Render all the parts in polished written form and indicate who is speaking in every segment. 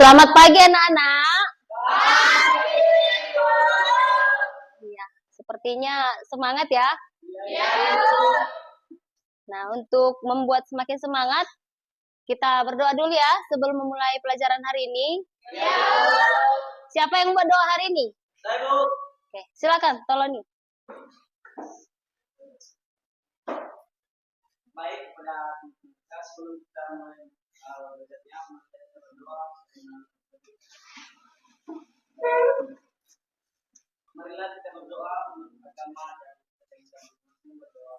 Speaker 1: Selamat pagi anak-anak. Iya, sepertinya semangat ya. Nah, untuk membuat semakin semangat, kita berdoa dulu ya sebelum memulai pelajaran hari ini. Siapa yang berdoa hari ini?
Speaker 2: Saya, Bu.
Speaker 1: Oke, silakan, tolong nih.
Speaker 2: Baik, pada kita sebelum kita mulai belajarnya, kita berdoa. Marilah kita berdoa untuk agama dan kita bisa berdoa.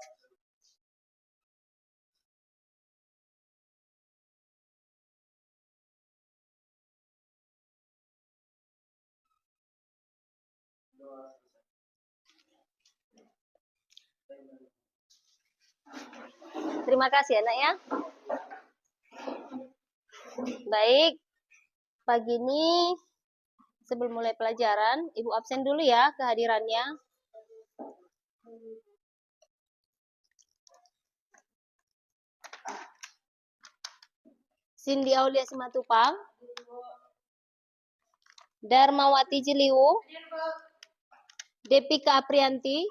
Speaker 1: Terima kasih anak ya. Baik, pagi ini sebelum mulai pelajaran, Ibu absen dulu ya kehadirannya. Cindy Aulia Simatupang, Darmawati Ciliwu, Depika Aprianti,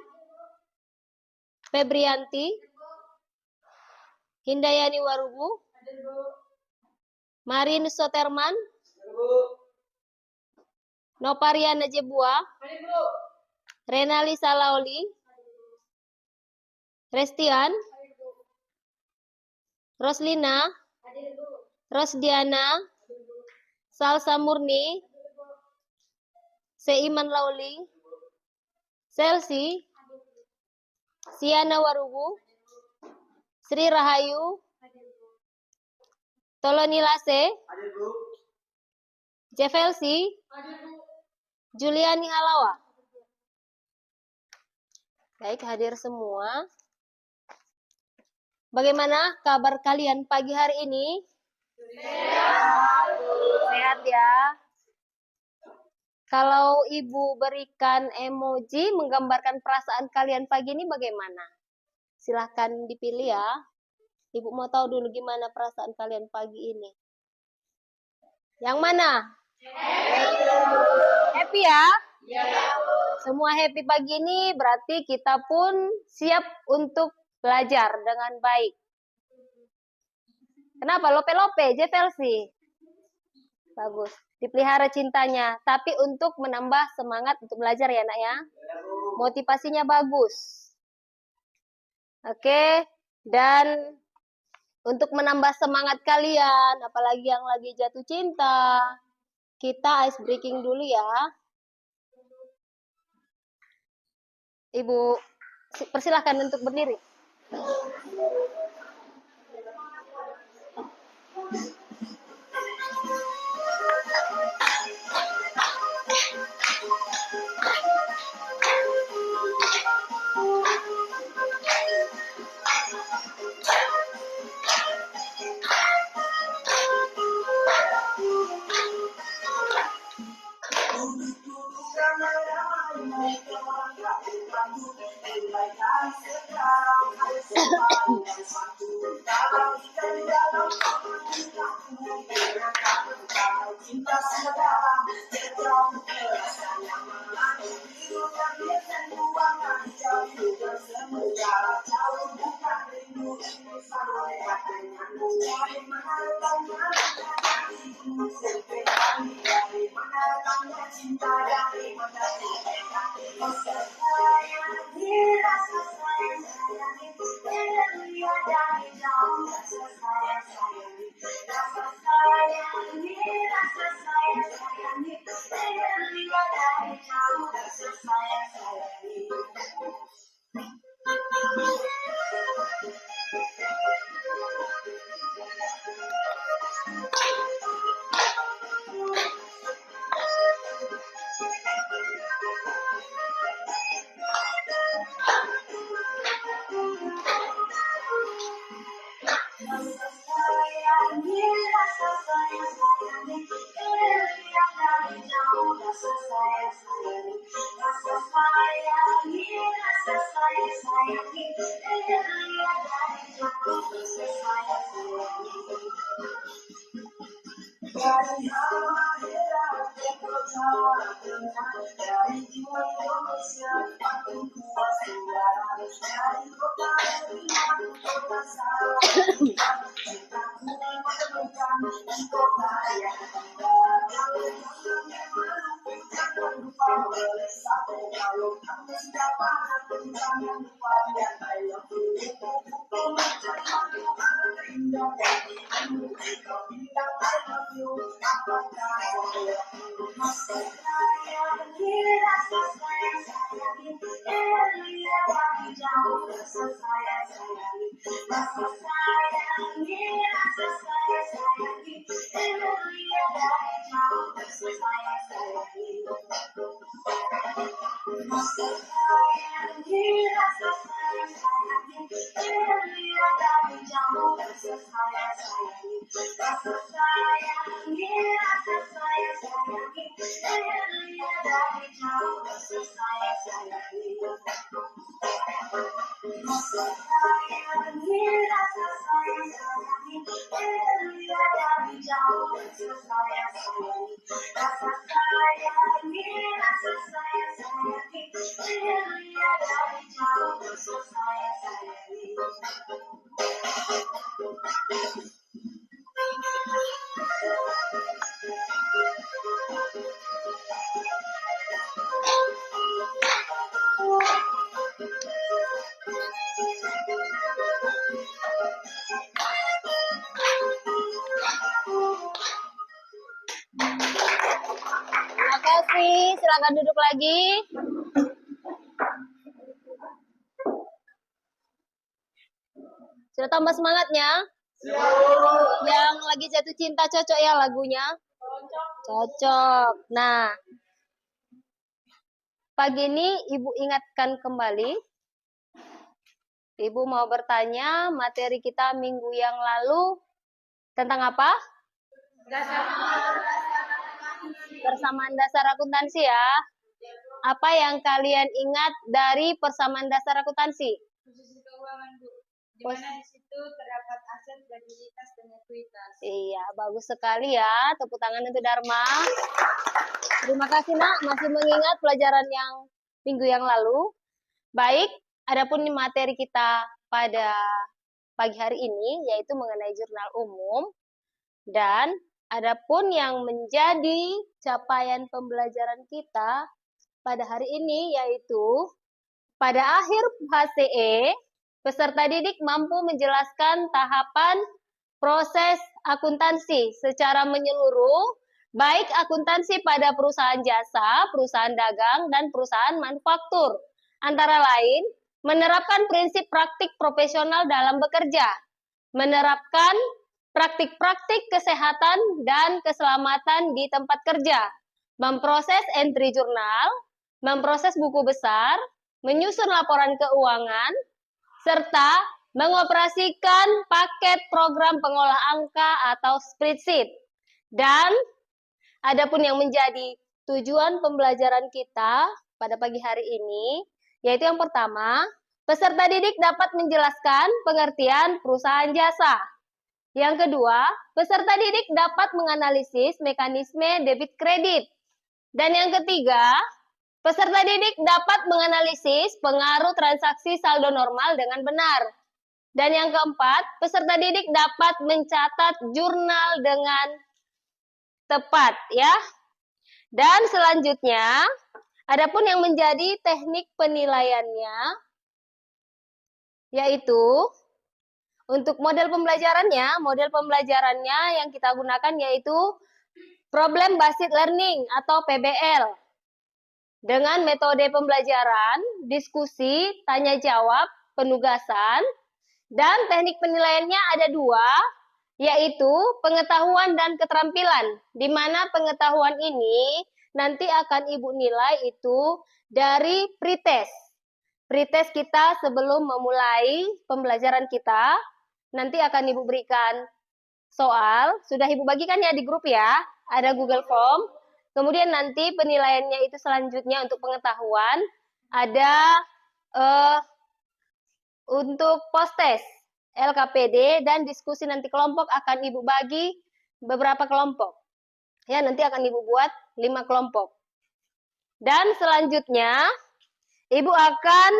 Speaker 1: Febrianti, Hindayani Warubu, Marin Soterman, Nopariana Jebua, Renali Salaoli, Restian, Roslina, Rosdiana, Salsa Murni, Seiman Lauli, Selsi, Siana Warubu, Sri Rahayu, Toloni Lase, Jevelsi, Juliani Halawa. Baik, hadir semua. Bagaimana kabar kalian pagi hari ini? Sehat ya. Kalau Ibu berikan emoji menggambarkan perasaan kalian pagi ini bagaimana? Silahkan dipilih ya. Ibu mau tahu dulu gimana perasaan kalian pagi ini. Yang mana? Happy ya? Semua happy pagi ini berarti kita pun siap untuk belajar dengan baik. Kenapa? Lope-lope, Jevelsi. Bagus. Dipelihara cintanya. Tapi untuk menambah semangat untuk belajar ya nak ya. Motivasinya bagus. Oke. Dan untuk menambah semangat kalian, apalagi yang lagi jatuh cinta, kita ice breaking dulu ya. Ibu, persilahkan untuk berdiri. Terima kasih, silakan duduk lagi. Sudah tambah semangatnya? Yang lagi jatuh cinta cocok ya lagunya? Cocok. Nah, pagi ini Ibu ingatkan kembali. Ibu mau bertanya, materi kita minggu yang lalu tentang apa? Persamaan dasar akuntansi ya. Apa yang kalian ingat dari persamaan dasar akuntansi?
Speaker 3: Posisi keuangan, Bu. Di mana di situ terdapat aset, liabilitas, dan ekuitas.
Speaker 1: Iya, bagus sekali ya. Tepuk tangan untuk Dharma. Terima kasih, Nak, masih mengingat pelajaran yang minggu yang lalu. Baik, adapun materi kita pada pagi hari ini yaitu mengenai jurnal umum, dan adapun yang menjadi capaian pembelajaran kita pada hari ini yaitu pada akhir HCE, peserta didik mampu menjelaskan tahapan proses akuntansi secara menyeluruh, baik akuntansi pada perusahaan jasa, perusahaan dagang, dan perusahaan manufaktur. Antara lain, menerapkan prinsip praktik profesional dalam bekerja, menerapkan praktik-praktik kesehatan dan keselamatan di tempat kerja, memproses entry jurnal, memproses buku besar, menyusun laporan keuangan, serta mengoperasikan paket program pengolah angka atau spreadsheet. Dan adapun yang menjadi tujuan pembelajaran kita pada pagi hari ini, yaitu yang pertama, peserta didik dapat menjelaskan pengertian perusahaan jasa. Yang kedua, peserta didik dapat menganalisis mekanisme debit kredit. Dan yang ketiga, peserta didik dapat menganalisis pengaruh transaksi saldo normal dengan benar. Dan yang keempat, peserta didik dapat mencatat jurnal dengan tepat, ya. Dan selanjutnya, adapun yang menjadi teknik penilaiannya, yaitu untuk model pembelajarannya yang kita gunakan yaitu Problem Based Learning atau PBL. Dengan metode pembelajaran, diskusi, tanya jawab, penugasan, dan teknik penilaiannya ada dua, yaitu pengetahuan dan keterampilan, di mana pengetahuan ini nanti akan Ibu nilai itu dari pretest. Pretest kita sebelum memulai pembelajaran kita, nanti akan Ibu berikan soal, sudah Ibu bagikan ya di grup ya, ada Google Form. Kemudian nanti penilaiannya itu selanjutnya untuk pengetahuan, ada untuk post-test, LKPD, dan diskusi nanti kelompok akan Ibu bagi beberapa kelompok. Ya, nanti akan Ibu buat 5 kelompok. Dan selanjutnya, Ibu akan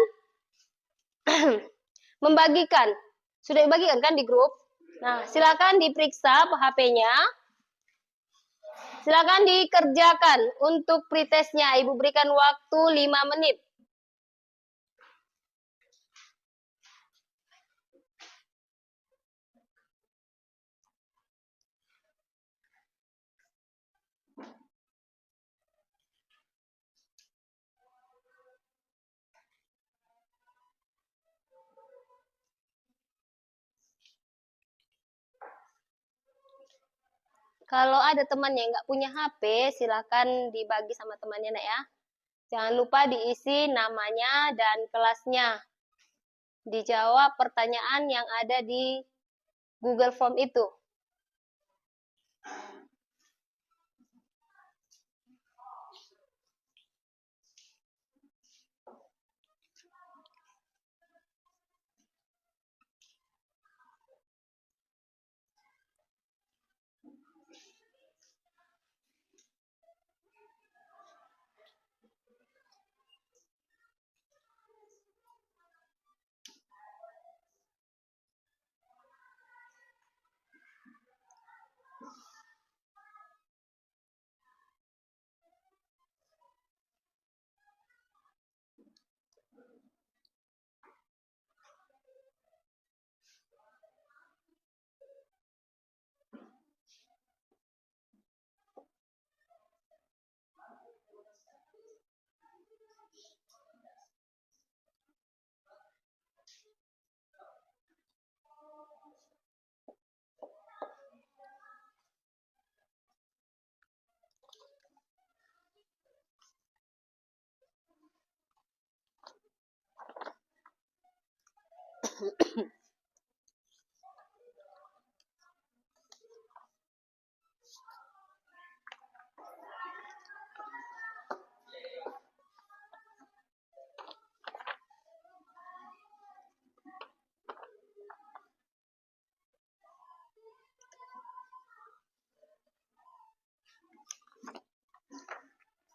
Speaker 1: membagikan. Sudah dibagikan kan di grup? Nah, silakan diperiksa HP-nya. Silakan dikerjakan untuk pretestnya. Ibu berikan waktu 5 menit. Kalau ada teman yang nggak punya HP, silakan dibagi sama temannya, Nak, ya. Jangan lupa diisi namanya dan kelasnya. Dijawab pertanyaan yang ada di Google Form itu.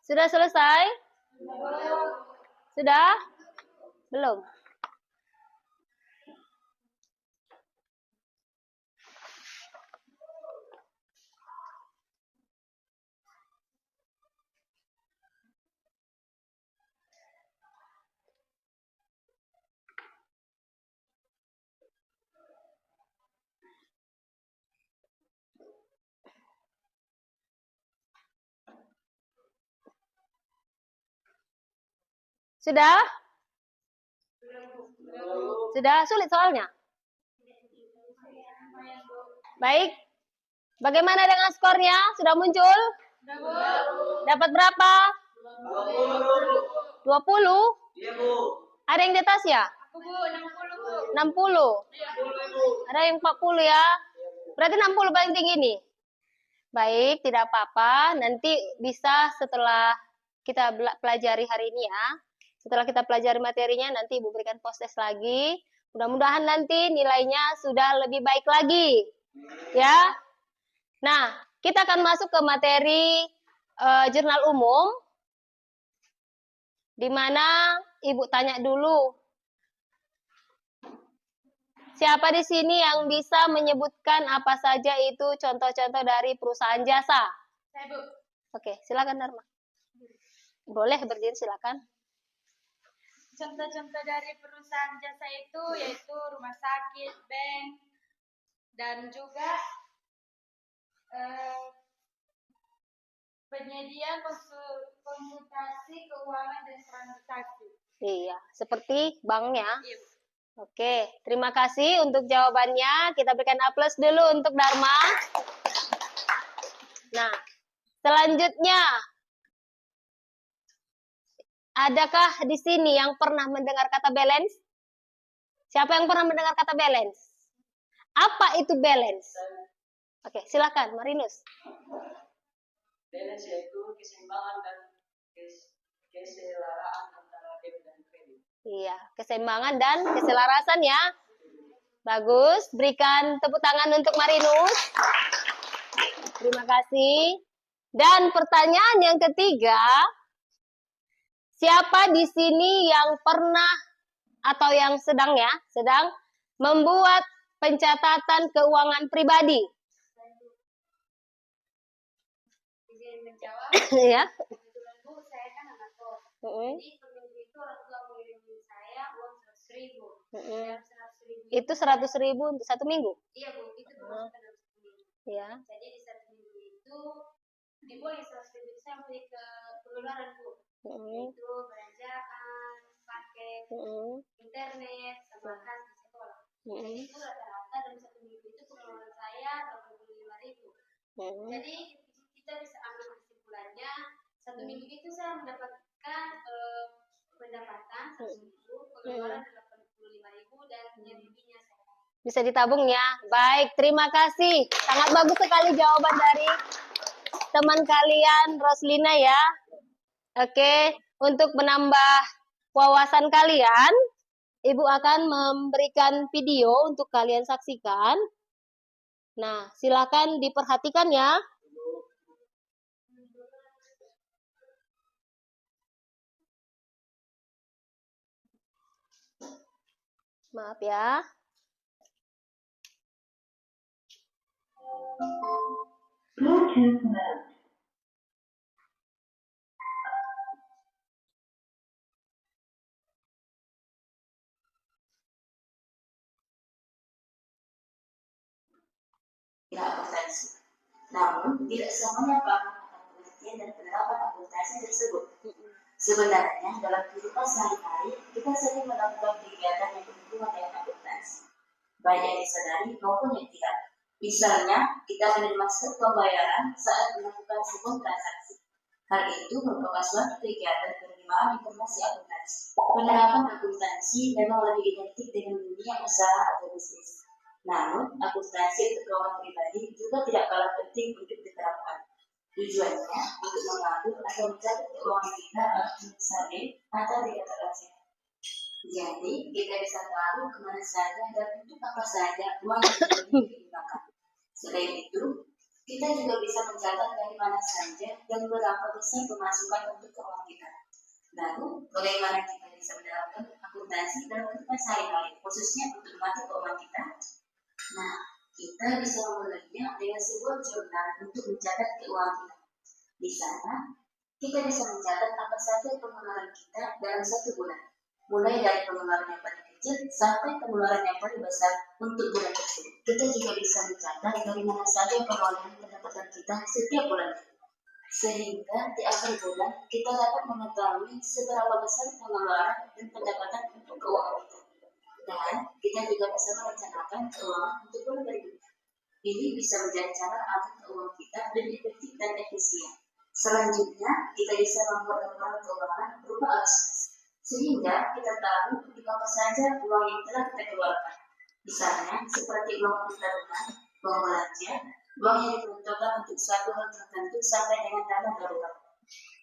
Speaker 1: Sudah selesai? Sudah? Belum? Sudah? Sudah sulit soalnya? Baik. Bagaimana dengan skornya? Sudah muncul? Dapat berapa? 20?
Speaker 2: Iya, Bu.
Speaker 1: Ada yang di atas ya?
Speaker 3: Aku, Bu, 60, Bu.
Speaker 1: 60? Ada yang 40 ya? Berarti 60 paling tinggi nih. Baik, tidak apa-apa. Nanti bisa setelah kita pelajari hari ini ya. Setelah kita pelajari materinya, nanti Ibu berikan post test lagi. Mudah-mudahan nanti nilainya sudah lebih baik lagi. Ya. Nah, kita akan masuk ke materi jurnal umum. Di mana Ibu tanya dulu. Siapa di sini yang bisa menyebutkan apa saja itu contoh-contoh dari perusahaan jasa?
Speaker 3: Saya, Bu.
Speaker 1: Oke, silakan Dharma. Boleh berdiri, silakan.
Speaker 3: Contoh-contoh dari perusahaan jasa itu yaitu rumah sakit, bank, dan juga penyedia konsultasi keuangan dan transaksi.
Speaker 1: Iya, seperti banknya.
Speaker 3: Iya.
Speaker 1: Oke, terima kasih untuk jawabannya. Kita berikan aplaus dulu untuk Dharma. Nah, selanjutnya, adakah di sini yang pernah mendengar kata balance? Siapa yang pernah mendengar kata balance? Apa itu balance? Oke, silakan Marinus.
Speaker 2: Balance yaitu keseimbangan dan keselaraan antara debit dan kredit.
Speaker 1: Iya, keseimbangan dan keselarasan ya. Bagus, berikan tepuk tangan untuk Marinus. Terima kasih. Dan pertanyaan yang ketiga, siapa di sini yang pernah atau yang sedang membuat pencatatan keuangan pribadi?
Speaker 3: Izin menjawab.
Speaker 1: Ya.
Speaker 3: Kebetulan Bu, saya kan anak kos.
Speaker 1: Mm-mm.
Speaker 3: Jadi per minggu itu orang tua mengirim saya uang 100.000.
Speaker 1: Mm-mm.
Speaker 3: Dan 100.000
Speaker 1: Itu 100.000 untuk 1 minggu?
Speaker 3: Iya Bu, itu termasuk dalam 1 minggu.
Speaker 1: Ya.
Speaker 3: Jadi di 1 minggu itu di uang yang 100.000 itu saya beli ke pengeluaran Bu. Itu belanjaan, paket, internet, sama kas di sekolah. Jadi itu rata-rata dalam 1 minggu itu pengeluaran saya 85.000. Jadi kita bisa ambil kesimpulannya 1 minggu itu saya mendapatkan pendapatan 1.000, pengeluaran 85.000 dan yang lebihnya saya.
Speaker 1: Bisa ditabung ya. Baik, terima kasih. Sangat bagus sekali jawaban dari teman kalian Roslina ya. Oke, untuk menambah wawasan kalian, Ibu akan memberikan video untuk kalian saksikan. Nah, silakan diperhatikan ya. Maaf ya.
Speaker 4: Bluetooth mode. Akuntansi. Namun, tidak semuanya paham akan pengertian dan penerapan akuntansi tersebut. Sebenarnya, dalam kehidupan sehari-hari, kita sering melakukan kegiatan yang berhubungan dengan akuntansi, baik yang disadari maupun yang tidak. Misalnya, kita menerima surat pembayaran saat melakukan sebuah transaksi. Hal itu merupakan suatu kegiatan penerimaan informasi akuntansi. Penerapan akuntansi memang lebih identik dengan dunia usaha atau bisnis. Namun, akuntansi untuk keuangan pribadi juga tidak kalah penting untuk diterapkan. Tujuannya untuk mengatur atau mencatat keuangan kita harus stabil atau tidak terlalu. Jadi, kita bisa tahu kemana saja dan untuk apa saja uang yang digunakan. Selain itu, kita juga bisa mencatat dari mana saja dan berapa besar pemasukan untuk keuangan kita. Lalu, bagaimana kita bisa menerapkan akuntansi dalam kehidupan sehari-hari, khususnya untuk mengatur keuangan kita? Nah, kita bisa memulainya dengan sebuah jurnal untuk mencatat keuangan kita. Di sana, kita bisa mencatat apa saja pengeluaran kita dalam 1 bulan. Mulai dari pengeluaran yang paling kecil sampai pengeluaran yang paling besar untuk bulan tersebut. Kita juga bisa mencatat dari mana saja pengeluaran pendapatan kita setiap bulan. Sehingga di akhir bulan, kita dapat mengetahui seberapa besar pengeluaran dan pendapatan untuk keuangan kita. Dan kita juga bisa merencanakan keuangan untuk bulan berikutnya. Ini bisa menjadi cara agar keuangan kita lebih efektif dan efisien. Selanjutnya, kita bisa membuat laporan keuangan berupa arus, sehingga kita tahu untuk apa saja uang yang telah kita keluarkan. Misalnya, seperti uang tabungan, uang belanja, uang yang diperuntukkan untuk suatu hal tertentu sampai dengan dana darurat.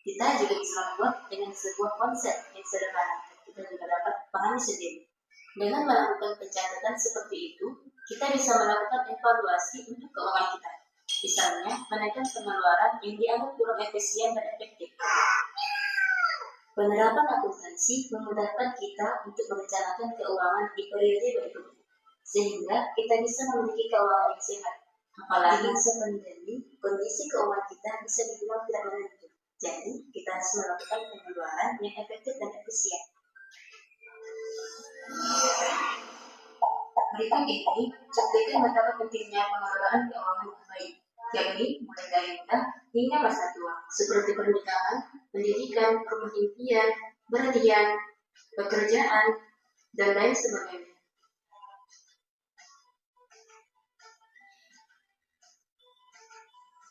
Speaker 4: Kita juga bisa membuat dengan sebuah konsep yang sederhana. Kita juga dapat pahami sendiri. Dengan melakukan pencatatan seperti itu, kita bisa melakukan evaluasi untuk keuangan kita. Misalnya, menaikkan pengeluaran yang dianggap kurang efisien dan efektif. Penerapan akuntansi memudahkan kita untuk merencanakan keuangan di periode berikutnya, sehingga kita bisa memiliki keuangan yang sehat. Apalagi masa pandemi, kondisi keuangan kita bisa dibilang tidak menentu. Jadi, kita harus melakukan pengeluaran yang efektif dan efisien. Berikut ini cuplikan betapa pentingnya pengelolaan keuangan yang baik, yakni mulai dari muda hingga masa tua, seperti pernikahan, pendidikan, rumah impian, berlian, pekerjaan, dan lain sebagainya.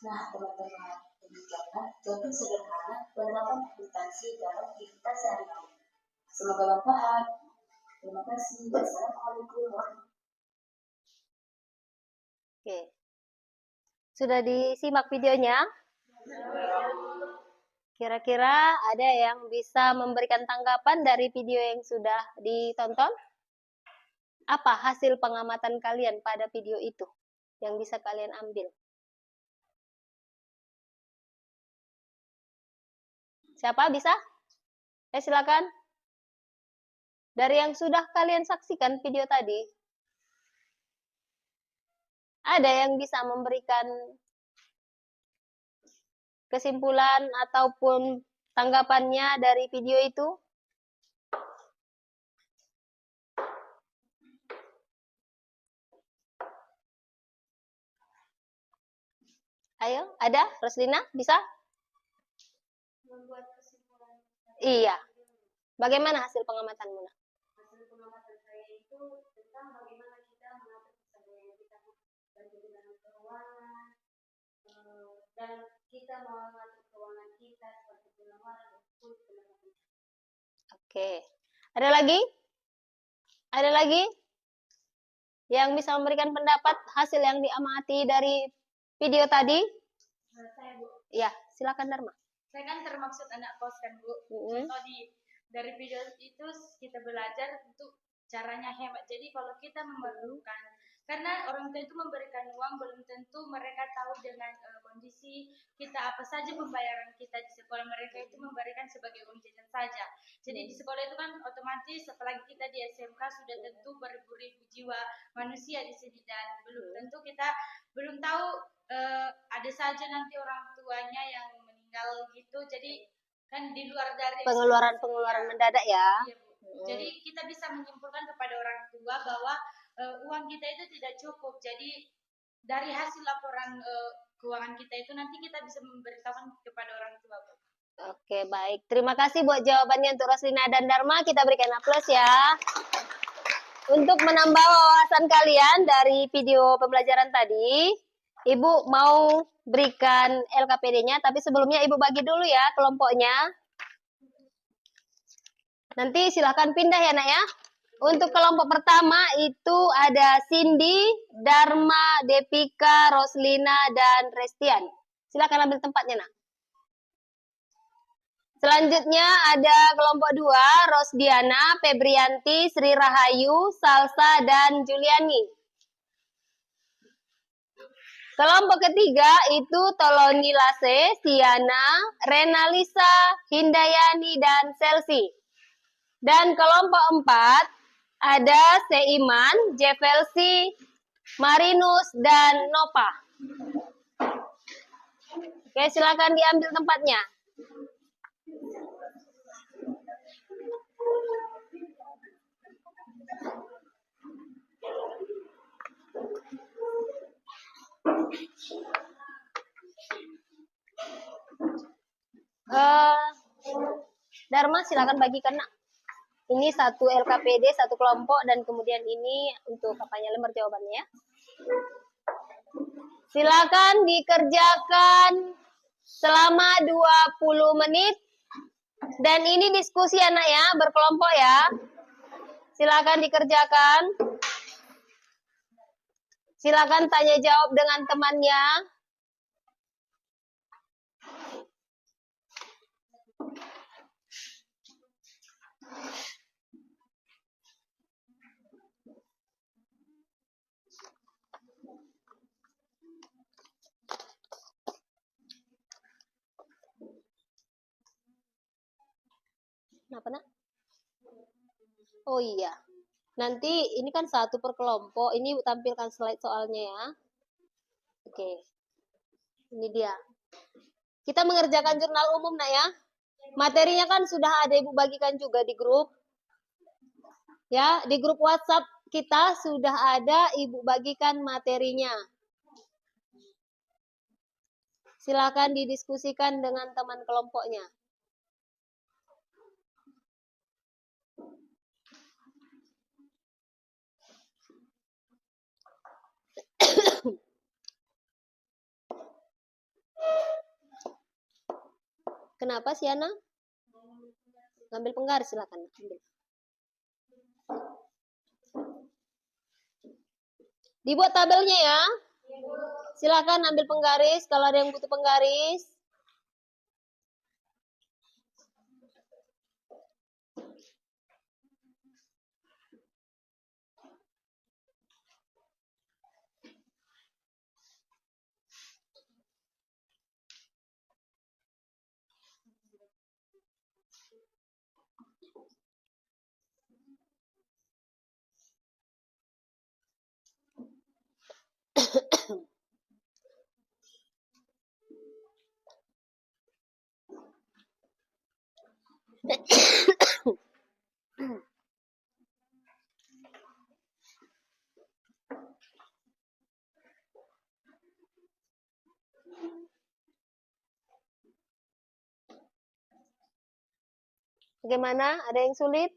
Speaker 4: Nah, teman-teman, demikianlah contoh sederhana penerapan akuntansi dalam kehidupan sehari-hari. Semoga bermanfaat. Terima kasih. Wassalamualaikum warahmatullahi wabarakatuh.
Speaker 1: Oke. Sudah disimak videonya? Kira-kira ada yang bisa memberikan tanggapan dari video yang sudah ditonton? Apa hasil pengamatan kalian pada video itu yang bisa kalian ambil? Siapa bisa? Silakan. Dari yang sudah kalian saksikan video tadi, ada yang bisa memberikan kesimpulan ataupun tanggapannya dari video itu? Ayo, ada? Roslina, bisa?
Speaker 3: Membuat kesimpulan.
Speaker 1: Iya. Bagaimana hasil pengamatanmu?
Speaker 3: Hasil pengamatan saya itu tentang bagaimana kita mengatur keseharian kita berkegiatan keuangan, dan kita mengatur keuangan kita seperti pengeluaran dan pendapatan.
Speaker 1: Oke. Ada lagi? Ada lagi? Yang bisa memberikan pendapat hasil yang diamati dari video tadi?
Speaker 3: Saya, Bu.
Speaker 1: Ya, silakan Dharma.
Speaker 3: Saya kan termaksud anak kos kan, Bu. Contoh dari video itu kita belajar untuk caranya hemat. Jadi kalau kita memerlukan, karena orang tua itu memberikan uang belum tentu mereka tahu dengan kondisi kita apa saja pembayaran kita di sekolah. Mereka itu memberikan sebagai uang jajan saja. Jadi di sekolah itu kan otomatis apalagi kita di SMK sudah tentu beribu-ribu jiwa manusia di sini dan belum tentu kita belum tahu ada saja nanti orang tuanya yang meninggal gitu. Jadi kan di luar dari
Speaker 1: pengeluaran mendadak ya.
Speaker 3: Iya, Bu. Jadi kita bisa menyimpulkan kepada orang tua bahwa uang kita itu tidak cukup. Jadi dari hasil laporan keuangan kita itu nanti kita bisa memberitahukan kepada orang tua, Bu.
Speaker 1: Oke, baik. Terima kasih buat jawabannya untuk Roslina dan Dharma. Kita berikan aplaus ya. Untuk menambah wawasan kalian dari video pembelajaran tadi, Ibu mau berikan LKPD-nya, tapi sebelumnya Ibu bagi dulu ya kelompoknya. Nanti silakan pindah ya, Nak ya. Untuk kelompok pertama itu ada Cindy, Dharma, Depika, Roslina, dan Restian. Silakan ambil tempatnya, Nak. Selanjutnya ada kelompok 2, Rosdiana, Febrianti, Sri Rahayu, Salsa, dan Juliani. Kelompok ketiga itu Toloni Lase, Siana, Renalisa, Hindayani, dan Selsi. Dan kelompok 4 ada Seiman, Jevelsi, Marinus, dan Nova. Oke, silakan diambil tempatnya. Dharma, silakan bagikan, Nak. Ini satu LKPD, satu kelompok, dan kemudian ini untuk apanya lembar jawabannya ya. Silakan dikerjakan selama 20 menit. Dan ini diskusi anak ya, berkelompok ya. Silakan dikerjakan. Silakan tanya jawab dengan temannya. Kenapa, Nak? Oh iya. Nanti ini kan satu per kelompok. Ini tampilkan slide soalnya ya. Oke. Ini dia. Kita mengerjakan jurnal umum, Nak ya. Materinya kan sudah ada Ibu bagikan juga di grup. Ya, di grup WhatsApp kita sudah ada Ibu bagikan materinya. Silakan didiskusikan dengan teman kelompoknya. Kenapa sih, Ana? Ngambil penggaris, silakan ambil. Dibuat tabelnya ya. Silakan ambil penggaris kalau ada yang butuh penggaris. Bagaimana? Ada yang sulit?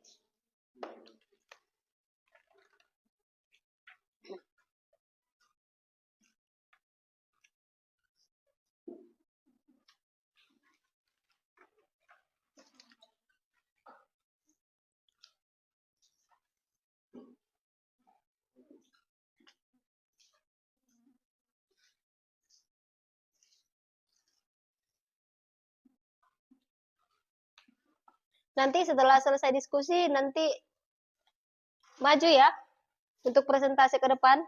Speaker 1: Nanti setelah selesai diskusi, nanti maju ya untuk presentasi ke depan.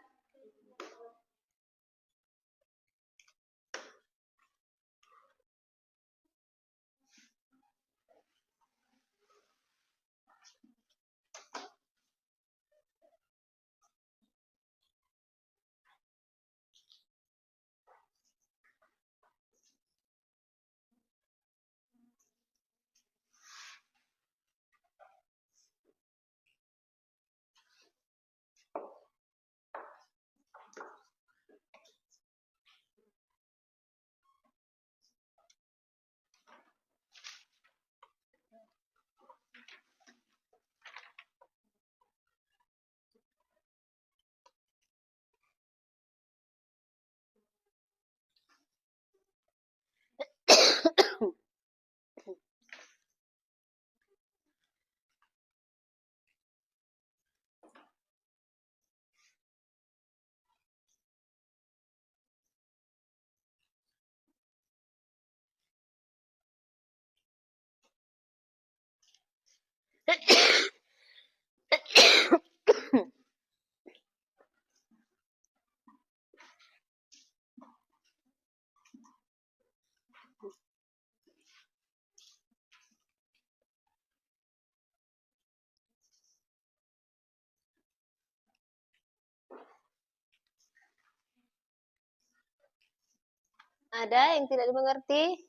Speaker 1: Ada yang tidak dimengerti?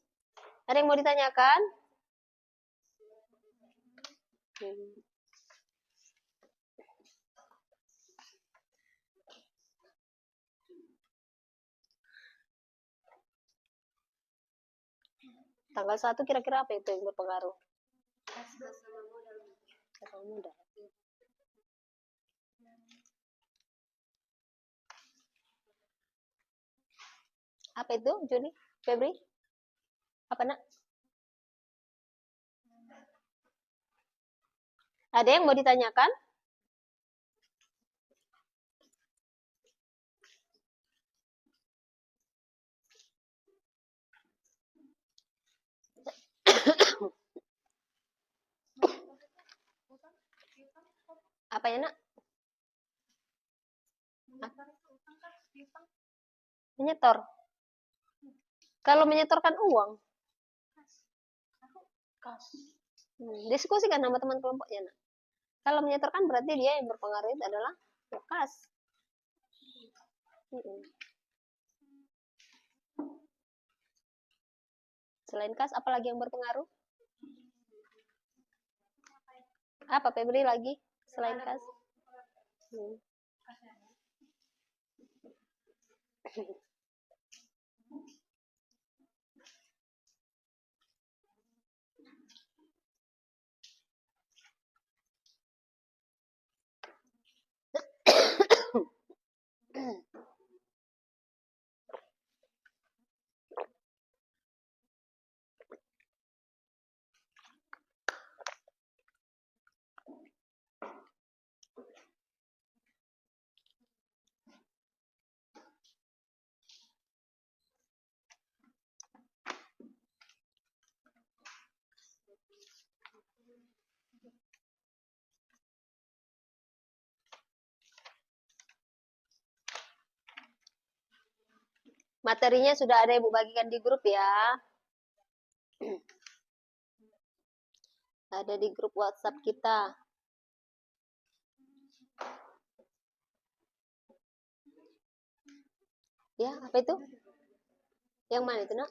Speaker 1: Ada yang mau ditanyakan? Tanggal 1 kira-kira apa itu yang berpengaruh? Kasar modal. Apa itu, Juni? Febri? Apa nak? Ada yang mau ditanyakan? Apa ya nak? Menyetor. Kalau menyetorkan uang, diskusikan sama teman kelompoknya nak. Kalau menyetorkan berarti dia yang berpengaruh itu adalah kas. Selain kas, apalagi yang berpengaruh? Apa Febri lagi selain kas? Materinya sudah ada Ibu bagikan di grup ya. Ada di grup WhatsApp kita. Ya, apa itu? Yang mana itu, Nak?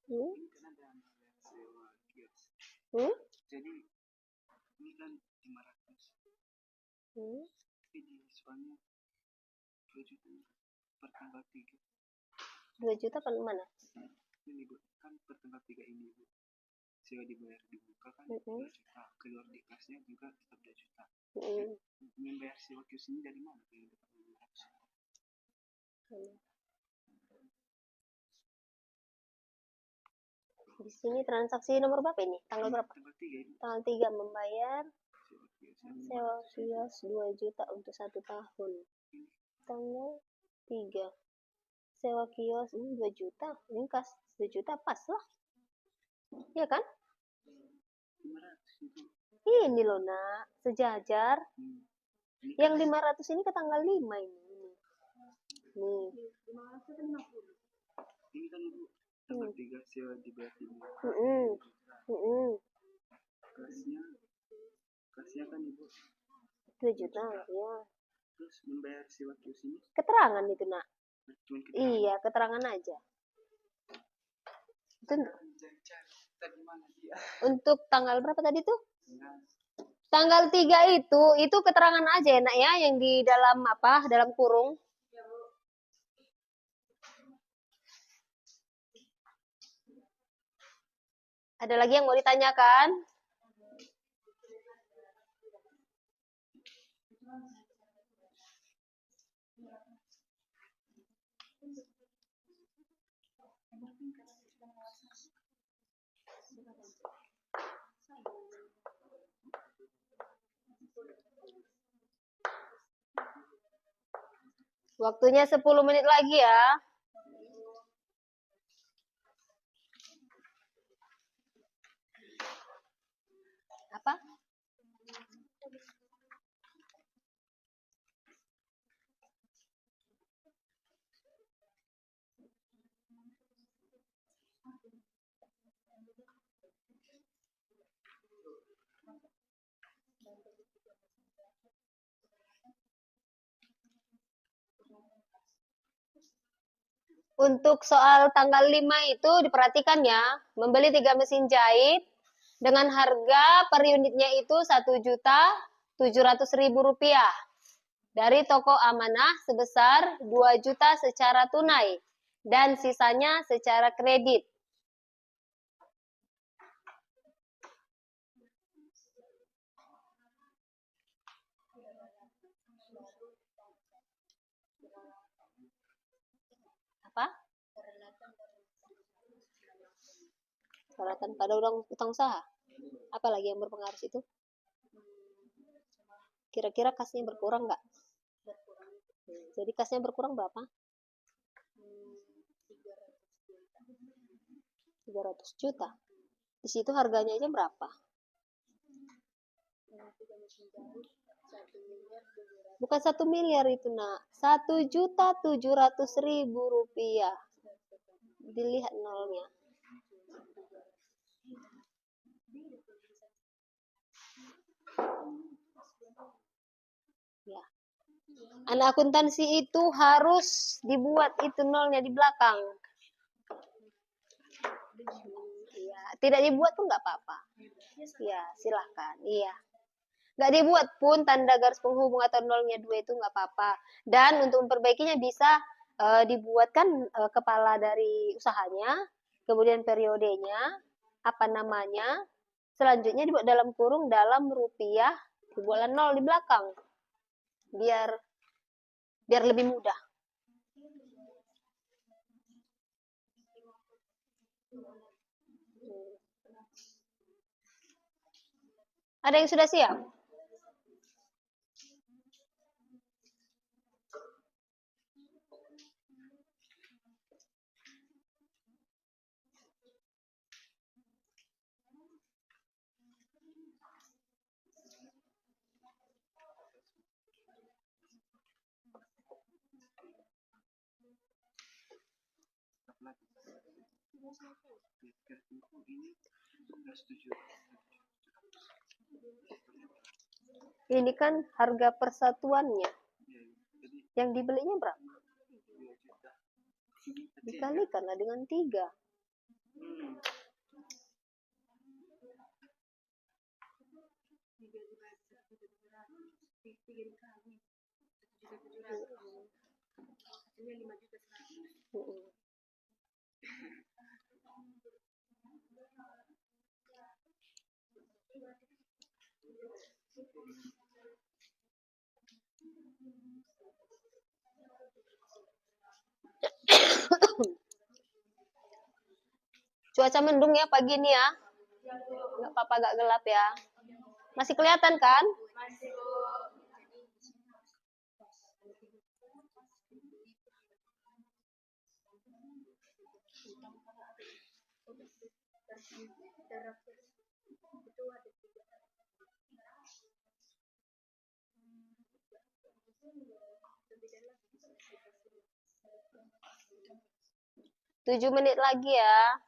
Speaker 1: Hmm?
Speaker 2: Kan ada sewa kios.
Speaker 1: Hmm?
Speaker 2: Jadi ini kan 500.
Speaker 1: Hmm?
Speaker 2: Tapi di diskonsnya 2 juta per tanggal 3.
Speaker 1: 2 juta per mana?
Speaker 2: Ini Bu, kan per tanggal 3 ini Bu. Sewa dibayar dibuka kan
Speaker 1: Mm-mm.
Speaker 2: 2 juta. Keluar di kasnya juga tetap 2 juta.
Speaker 1: Hmm.
Speaker 2: Membayar sewa kios ini dari mana? Dari dapat 500.
Speaker 1: Di sini transaksi nomor berapa ini? Tanggal berapa?
Speaker 2: Tanggal 3 ini
Speaker 1: Tanggal 3 membayar
Speaker 2: sewa kios.
Speaker 1: sewa kios 2 juta untuk 1 tahun. Tanggal 3. Sewa kios 2 juta. Ini kas 2 juta pas lah. Iya kan?
Speaker 2: 500 itu.
Speaker 1: Ini loh, Nak. Sejajar.
Speaker 2: Ini
Speaker 1: Yang 500 ini ke tanggal 5 ini. Nih.
Speaker 2: Ini kan Bu, tanggal 3 sewa dibayar dibuka.
Speaker 1: Mm-mm. Mm-mm.
Speaker 2: Kasnya kan Ibu
Speaker 1: 2 juta, ya.
Speaker 2: terus membayar sewa kios ini
Speaker 1: Keterangan itu, Nak.
Speaker 2: cuma kita
Speaker 1: Iya, keterangan aja. Itu
Speaker 2: tadi mana dia?
Speaker 1: untuk tanggal berapa tadi tuh?
Speaker 2: Nah,
Speaker 1: Tanggal 3 itu keterangan aja ya, Nak, ya, yang di dalam apa? Dalam kurung. Ada lagi yang mau ditanyakan? Waktunya 10 menit lagi ya. Apa? Untuk soal tanggal 5 itu diperhatikan ya, membeli 3 mesin jahit dengan harga per unitnya itu Rp1.700.000 dari toko Amanah sebesar 2 juta secara tunai dan sisanya secara kredit. Apa? Peralatan pada utang usaha. Apa lagi yang berpengaruh itu? Kira-kira kasnya berkurang nggak? Jadi kasnya berkurang berapa? 300 juta. Di situ harganya aja berapa? Bukan 1 miliar itu, Nak. Rp1.700.000. Dilihat nolnya. Ya. Anak akuntansi itu harus dibuat itu nolnya di belakang. Ya, tidak dibuat pun nggak apa-apa. Ya, silahkan. Iya. Nggak dibuat pun tanda garis penghubung atau nolnya 2 itu nggak apa-apa. Dan untuk memperbaikinya bisa dibuatkan kepala dari usahanya, kemudian periodenya, apa namanya, selanjutnya dibuat dalam kurung dalam rupiah, dibuatlah nol di belakang. Biar lebih mudah. Ada yang sudah siap? Ini kan harga persatuannya. Yang dibelinya berapa? Dikalikanlah dengan 3. Cuaca mendung ya pagi ini ya. Nggak apa-apa, agak gelap ya. Masih kelihatan kan? Tujuh menit lagi ya.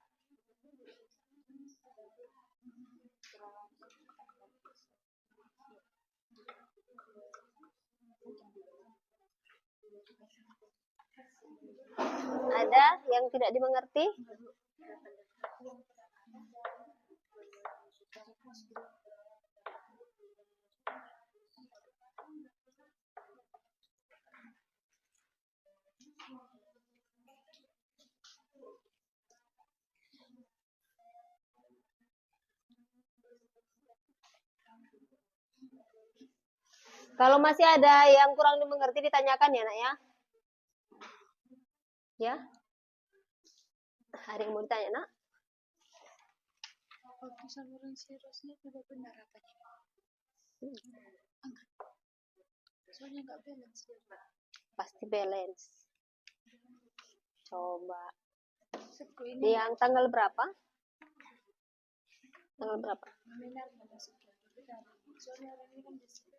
Speaker 1: Ada yang tidak dimengerti? Kalau masih ada yang kurang dimengerti ditanyakan ya, Nak ya. Ya. Ada yang mau ditanya, Nak?
Speaker 3: Waktu saluran serosnya tidak benar apanya? Angkat. Soalnya nggak balance dia.
Speaker 1: Pasti balance. Coba.
Speaker 3: Ini
Speaker 1: Yang tanggal berapa? Tanggal berapa?
Speaker 3: benar nggak masuk. Soalnya orang ini kan bisa.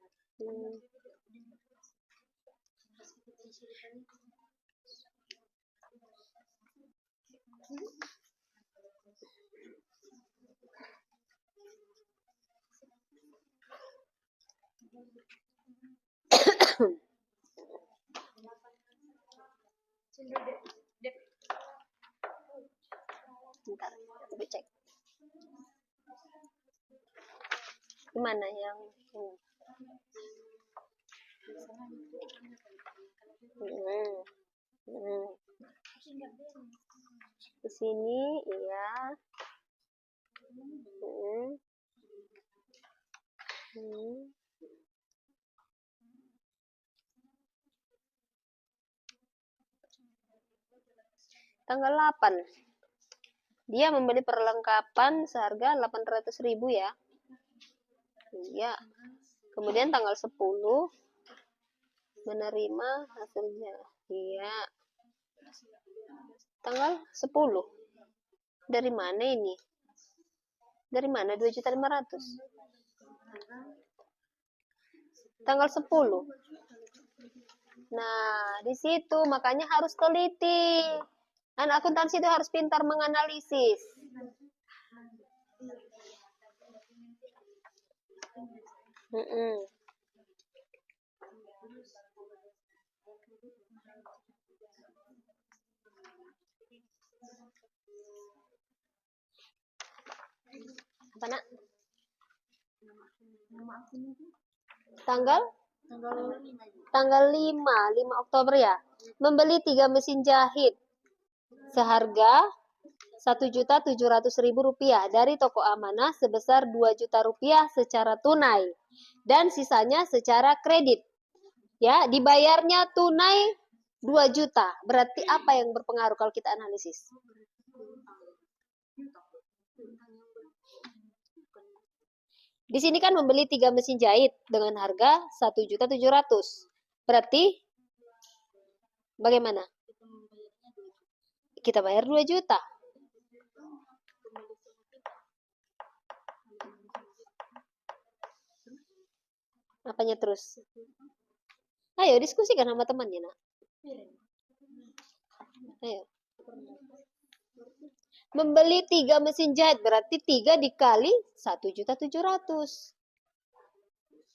Speaker 1: Bentar, coba cek. Gimana yang di sini iya. Tanggal 8. Dia membeli perlengkapan seharga 800.000 ya. Iya. Kemudian tanggal 10 menerima hasilnya. Iya. Tanggal 10. Dari mana ini? Dari mana 2.500.000? Tanggal 10. Nah, di situ makanya harus teliti. Anak akuntansi itu harus pintar menganalisis. Apa, Nak? Tanggal 5 Oktober ya. Membeli 3 mesin jahit seharga Rp1.700.000 dari toko amanah sebesar Rp2.000.000 secara tunai dan sisanya secara kredit. Ya, dibayarnya tunai 2 juta. Berarti apa yang berpengaruh kalau kita analisis? Di sini kan membeli 3 mesin jahit dengan harga Rp1.700.000. Berarti bagaimana? Kita bayar 2 juta. Apanya terus? Ayo diskusikan sama temannya, Nak. Ayo. Membeli 3 mesin jahit berarti 3 dikali 1.700.000.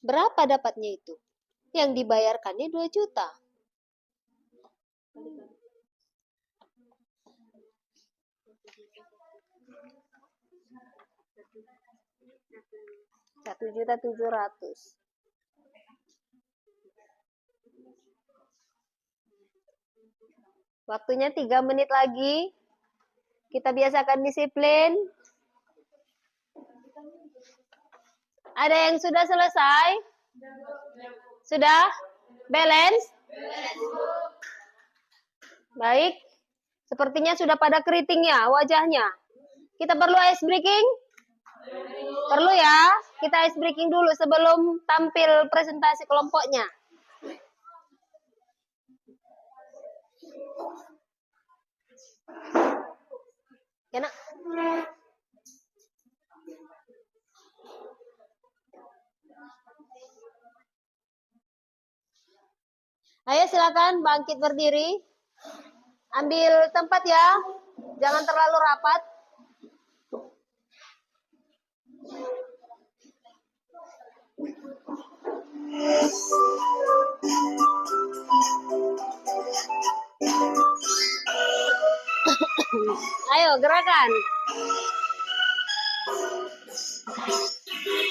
Speaker 1: Berapa dapatnya itu? Yang dibayarkannya 2 juta. Rp1.700.000. Waktunya 3 menit lagi. Kita biasakan disiplin. Ada yang sudah selesai? Sudah? Balance? Baik. Sepertinya sudah pada keriting ya wajahnya. Kita perlu ice breaking? Perlu ya. Kita ice breaking dulu sebelum tampil presentasi kelompoknya. Ya, Nak. Ayo silakan bangkit berdiri. Ambil tempat ya. Jangan terlalu rapat. Ayo gerakan. Pendek, pendek, pendek.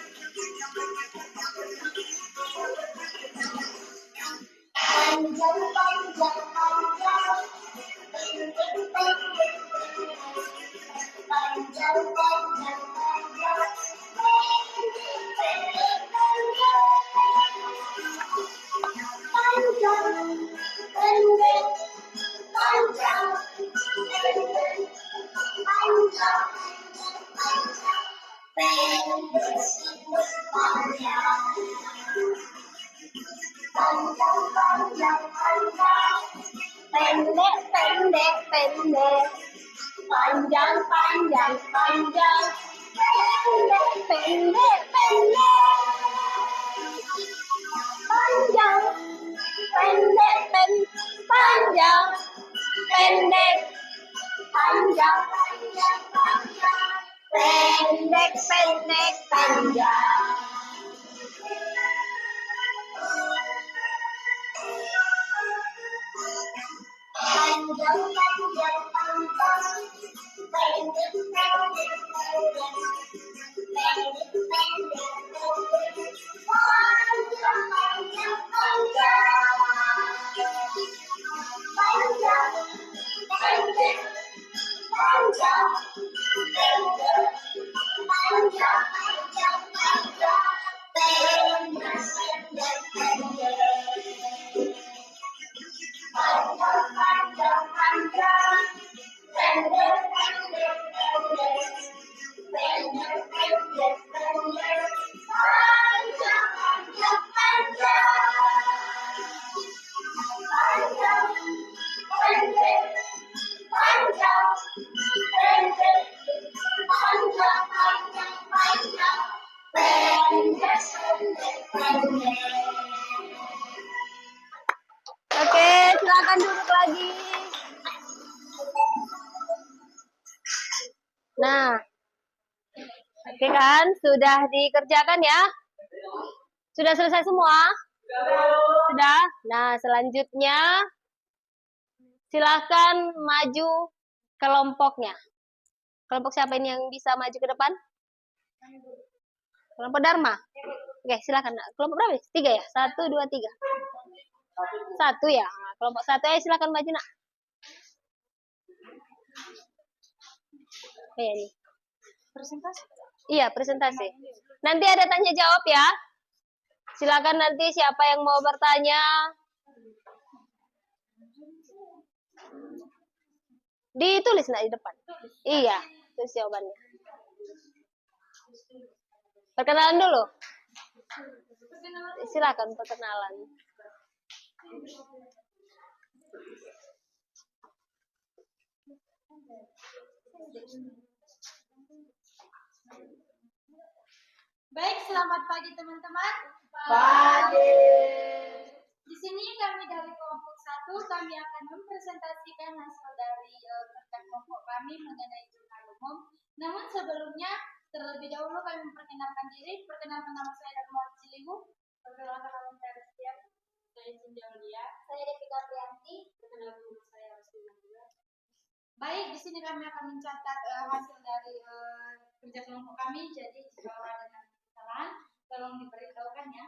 Speaker 1: Panjang, panjang, panjang. Pendek, pendek, pendek. Panjang, pendek, pendek, panjang. Pendek, panjang, panjang, panjang. Pendek, pendek, panjang. Panjang, panjang, panjang. Pendek, pendek, pendek. Pendek, pendek, pendek. Panjang, panjang, panjang. Panjang, pendek, panjang. Pendek, panjang, panjang, panjang. Pendek, pendek, pendek. Panjang, panjang, panjang. Pendek, pendek, pendek. Pendek, pendek, pendek. Panjang, panjang, panjang. Panjang, pendek, panjang. Pendek, panjang, panjang, panjang. Pendek, pendek, pendek. Oke, silakan duduk lagi. Nah, oke kan? Sudah dikerjakan ya? Sudah selesai semua? Sudah? Nah, selanjutnya silakan maju kelompoknya. Kelompok siapa ini yang bisa maju ke depan? Kelompok Dharma. Oke, silakan. Kelompok berapa? 3 ya? 1, 2, 3. 1 ya. Kelompok 1 ya, silakan maju, Nak. Kayak ini.
Speaker 3: Presentasi.
Speaker 1: Iya, presentasi. Nanti ada tanya jawab ya. Silakan nanti siapa yang mau bertanya. Ditulis Nak di depan. Iya, tulis jawabannya. Perkenalan dulu. Silakan perkenalan.
Speaker 3: Baik, selamat pagi teman-teman.
Speaker 2: Pagi.
Speaker 3: Di sini kami dari kelompok 1 kami akan mempresentasikan hasil dari kerja kelompok kami mengenai jurnal umum. Namun sebelumnya terlebih dahulu kami memperkenalkan diri. Perkenalkan, nama saya Darmawan Ciliwu. Perkenalkan, nama saya Rizkian. Saya Cindy Aulia. Saya Devika Prianti. Perkenalkan, nama saya Rosina juga. Baik, di sini kami akan mencatat hasil dari kerja kelompok kami. Jadi kalau ada kesalahan, tolong diberitahukan ya.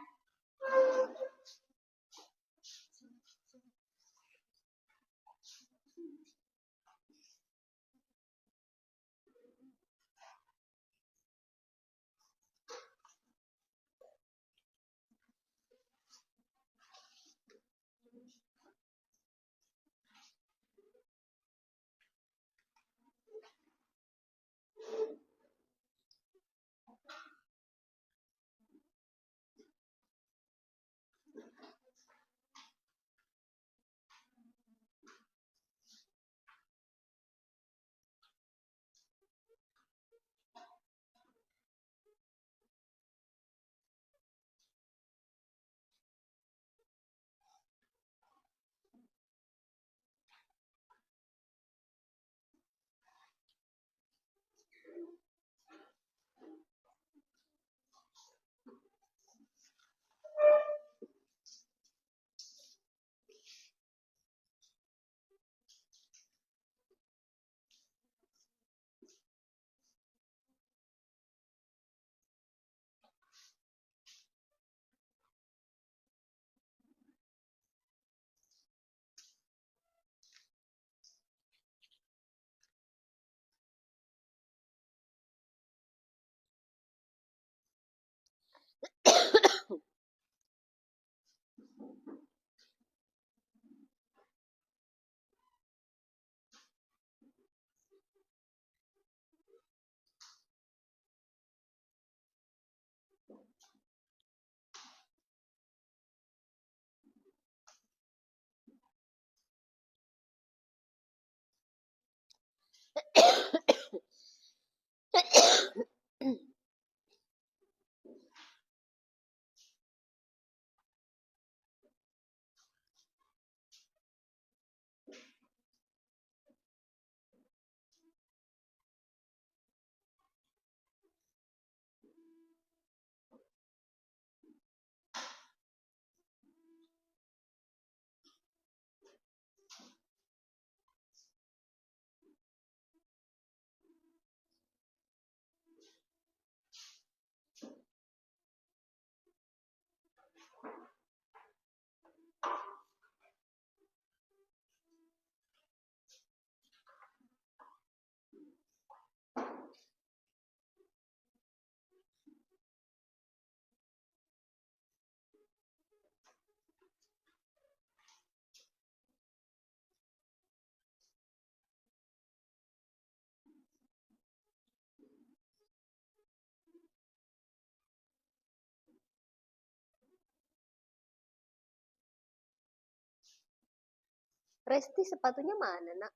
Speaker 1: Resti, sepatunya mana, nak?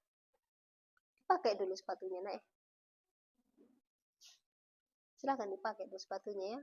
Speaker 1: Pakai dulu sepatunya, nak. Silakan dipakai dulu sepatunya ya.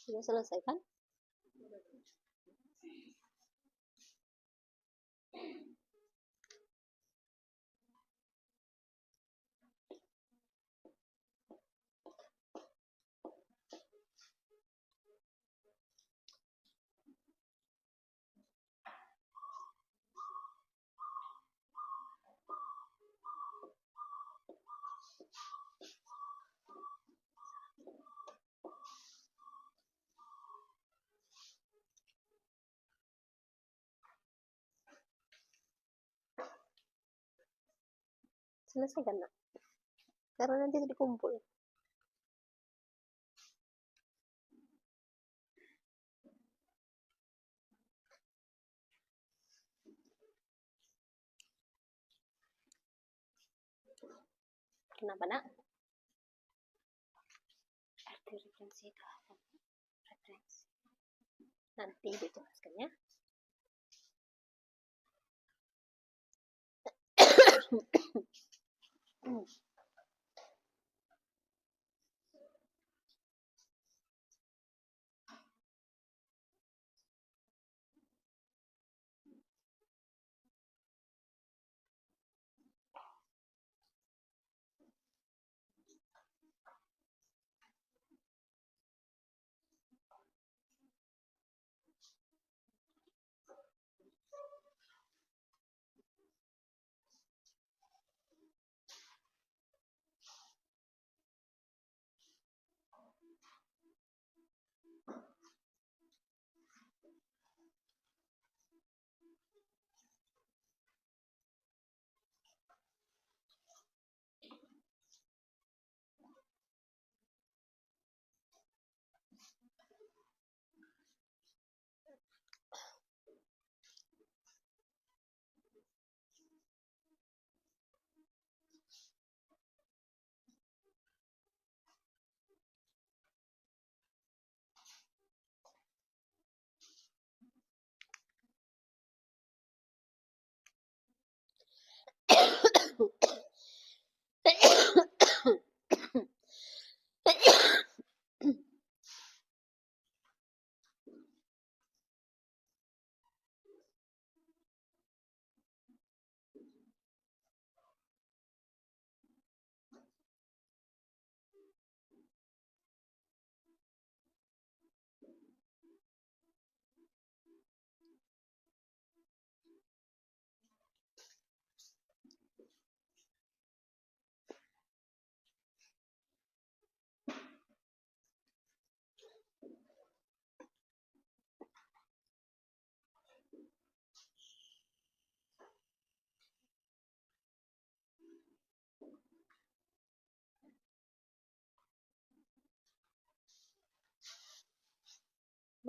Speaker 1: Sudah selesai kan? Selesaikan nak, karena nanti dikumpul. Kenapa nak? Referensi itu apa? Referensi. Nanti dituliskannya.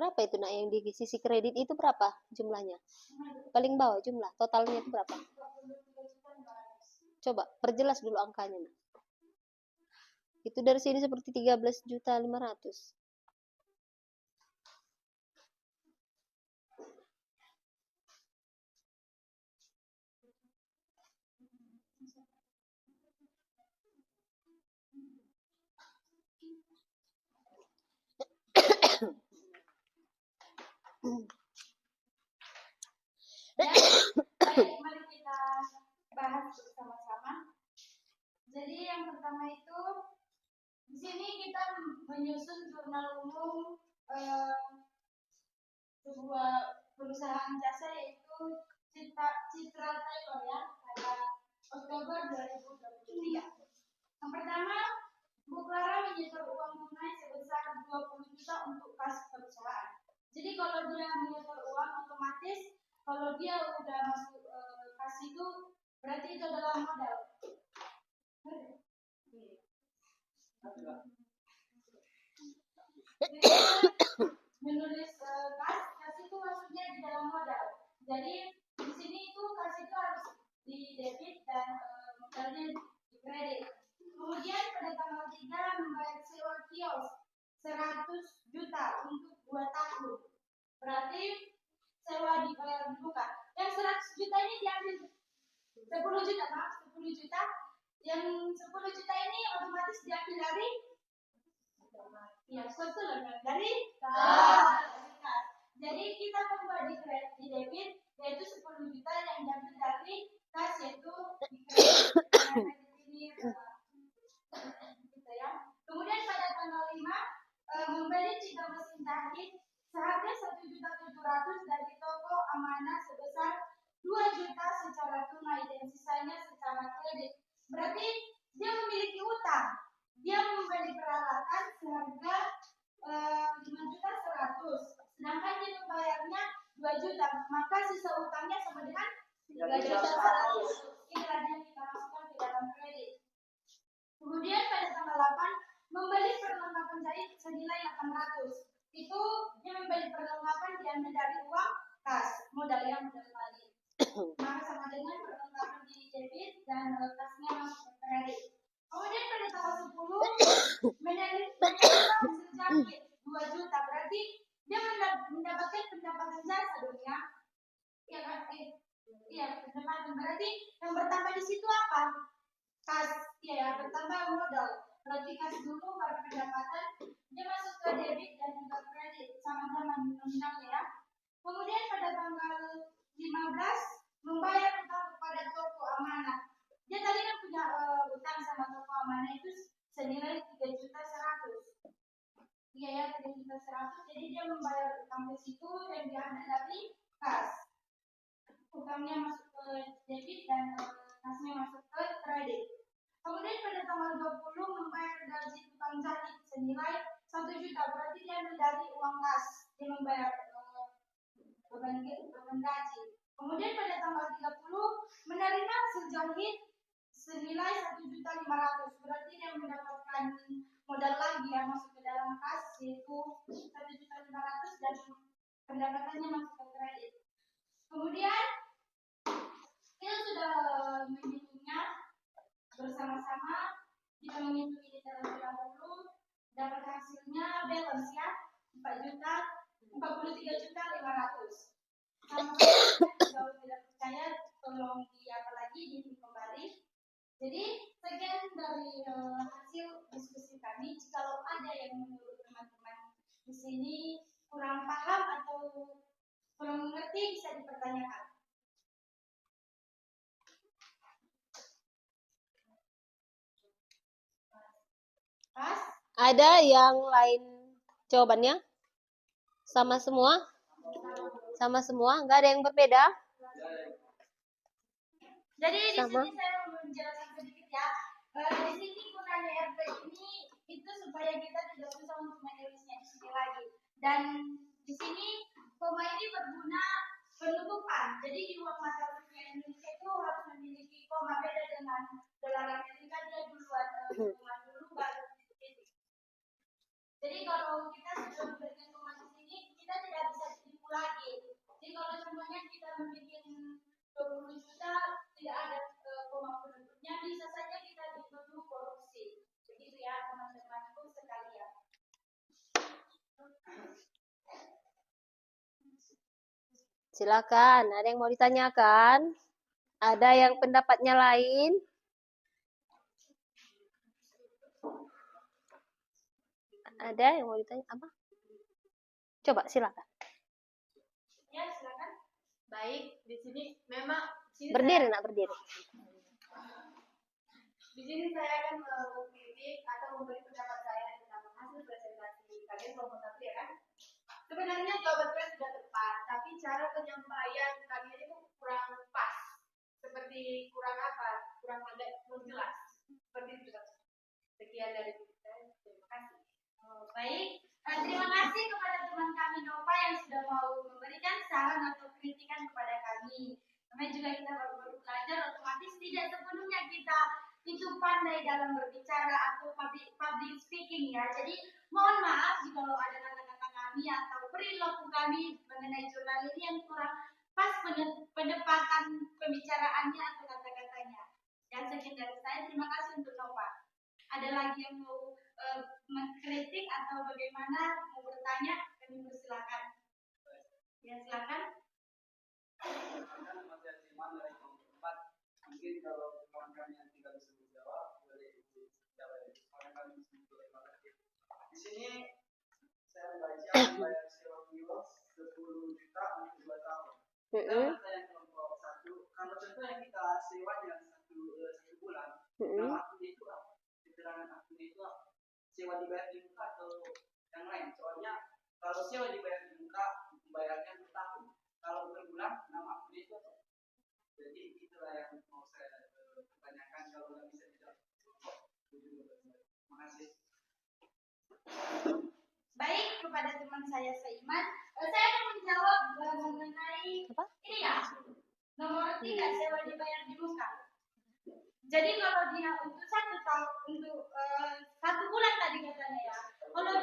Speaker 1: Berapa itu nak yang di sisi kredit itu berapa jumlahnya? Paling bawah jumlah totalnya itu berapa? Coba perjelas dulu angkanya nak. Itu dari sini seperti 13.500.000.
Speaker 3: Mari kita bahas bersama-sama. Jadi yang pertama itu di sini kita menyusun jurnal umum sebuah perusahaan jasa yaitu Citra Taylor ya pada Oktober 2023. Yang pertama, Bu Clara menyetor uang tunai sebesar 20 juta untuk kas perusahaan. Jadi kalau dia menyetor uang otomatis kalau dia udah masuk kas itu berarti itu adalah modal. Menulis kas itu maksudnya di dalam modal. Jadi di sini itu kas itu harus di debit dan modalnya di kredit. Kemudian pada tanggal 3 membayar sewa kios 100 juta untuk 2 tahun. Berarti sewa dibuka. Yang 100 juta ini diambil 10 juta, maaf 10 juta. Yang 10 juta ini otomatis diambil dari dari kas. Jadi kita membuat di debit yaitu 10 juta yang diambil dari kas yaitu di kredit ini gitu ya. Kemudian pada tanggal 5 membeli 3 mesin jahit seharga 1.700.000 dari toko Amanah sebesar 2 juta secara tunai dan sisanya secara kredit. Berarti dia memiliki utang. Dia membeli peralatan seharga 5.100.000, sedangkan dia membayarnya 2 juta, maka sisa utangnya sama dengan 3.100.000. Inilah yang kita masukkan ke dalam nilai 800. Itu dia membeli perlengkapan diambil dari uang kas, modal balik. Maka sama dengan perlengkapan di debit dan kasnya masuk ke kredit. Kemudian pada tanggal 10 menerima hasil jahit 2 juta, berarti dia mendapatkan pendapatan jasa dong ya. Iya kan? Iya, pendapatan. Berarti yang bertambah di situ apa? Kas, ya, bertambah modal. Berarti kas dulu baru pendapatan, dia masuk ke debit dan juga kredit sama-sama nominal ya. Kemudian pada tanggal 15 membayar utang kepada toko amanah. Dia tadi kan punya utang sama toko amanah itu senilai 3.100.000. Iya ya, 3.100.000. Jadi dia membayar utang ke situ yang diambil dari kas. Utangnya masuk ke debit dan kasnya masuk ke kredit. Kemudian pada tanggal 20 membayar gaji tukang jahit senilai 1 juta, berarti dia ambil dari uang kas. Dia membayar beban gaji. Kemudian pada tanggal 30 menerima hasil jahit senilai 1.500.000, berarti dia mendapatkan modal lagi yang masuk ke dalam kas yaitu 1.500.000 dan pendapatannya masuk ke kredit. Kemudian kita sudah menghitungnya bersama-sama, kita menghitung ini terlebih dahulu, dapat hasilnya balance ya 43.500.000. Sama kalau tidak percaya tolong dihitung kembali. Jadi sekian dari hasil diskusi kami. Kalau ada yang menurut teman-teman di sini kurang paham atau kurang mengerti bisa dipertanyakan. Pas?
Speaker 1: Ada yang lain jawabannya? Sama semua? Sama semua? Nggak ada yang berbeda?
Speaker 3: Jadi di
Speaker 1: Sama.
Speaker 3: sini saya mau menjelaskan sedikit ya. Di sini gunanya RP ini itu supaya kita tidak susah untuk menulisnya di sini lagi. Dan di sini koma ini berguna penutupan. Jadi di uang mata rupiah Indonesia itu harus memiliki koma, beda dengan dolar Amerika, dia duluan koma dulu baru titik. Jadi kalau kita sudah memberikan koma di sini, kita tidak bisa tipu lagi. Jadi kalau semuanya kita membuat 20 juta tidak ada koma penutupnya, bisa saja kita dituduh korupsi. Begitu ya teman-temanku sekalian.
Speaker 1: Silakan, ada yang mau ditanyakan? Ada yang pendapatnya lain? Ada yang mau ditanya apa? Coba silakan.
Speaker 3: Ya, silakan. Baik, di sini memang
Speaker 1: Berdiri nak berdiri.
Speaker 3: Di sini saya akan mengkritik atau memberi pendapat saya tentang hasil presentasi kalian kelompok 1 ya kan? Sebenarnya jawabannya sudah tepat, tapi cara penyampaian kalian itu kurang pas. Seperti kurang apa? Kurang jelas. Seperti itu. Sekian dari saya. Terima kasih. Baik, terima kasih kepada teman kami Nova yang sudah mau memberikan saran atau kritikan kepada kami. Namanya juga kita baru belajar, otomatis tidak sepenuhnya kita itu pandai dalam berbicara atau public speaking ya. Jadi mohon maaf jika ada kata-kata kami atau perilaku kami mengenai jurnal ini yang kurang pas pendekatan pembicaraannya atau kata-katanya. Dan sekian dari saya, terima kasih untuk Nova. Ada lagi yang mau mengkritik atau bagaimana mau bertanya, kami persilakan. Ya silakan.
Speaker 2: Mungkin kalau kawan-kawan yang tidak bisa menjawab, boleh jawab. Kawan-kawan bisa menjawab. Di sini saya membaca bayar sewa kios 10 juta untuk 2 tahun. Kita yang kelompok 1, kalau contoh yang kita sewa yang 1 bulan, nama akun itu apa? Keterangan akun itu apa? Sewa dibayar di muka atau yang lain? Soalnya kalau sewa dibayar di muka, membayarnya per tahun. Kalau per bulan, nama akun itu apa? Jadi itulah yang mau saya tanyakan, kalau nggak bisa dijawab. Terima kasih.
Speaker 3: Baik, kepada teman saya Saiman, saya akan menjawab mengenai ini ya, nomor 3 sewa dibayar di muka. Jadi kalau dia untuk 1 tahun, untuk 1 bulan tadi katanya ya, kalau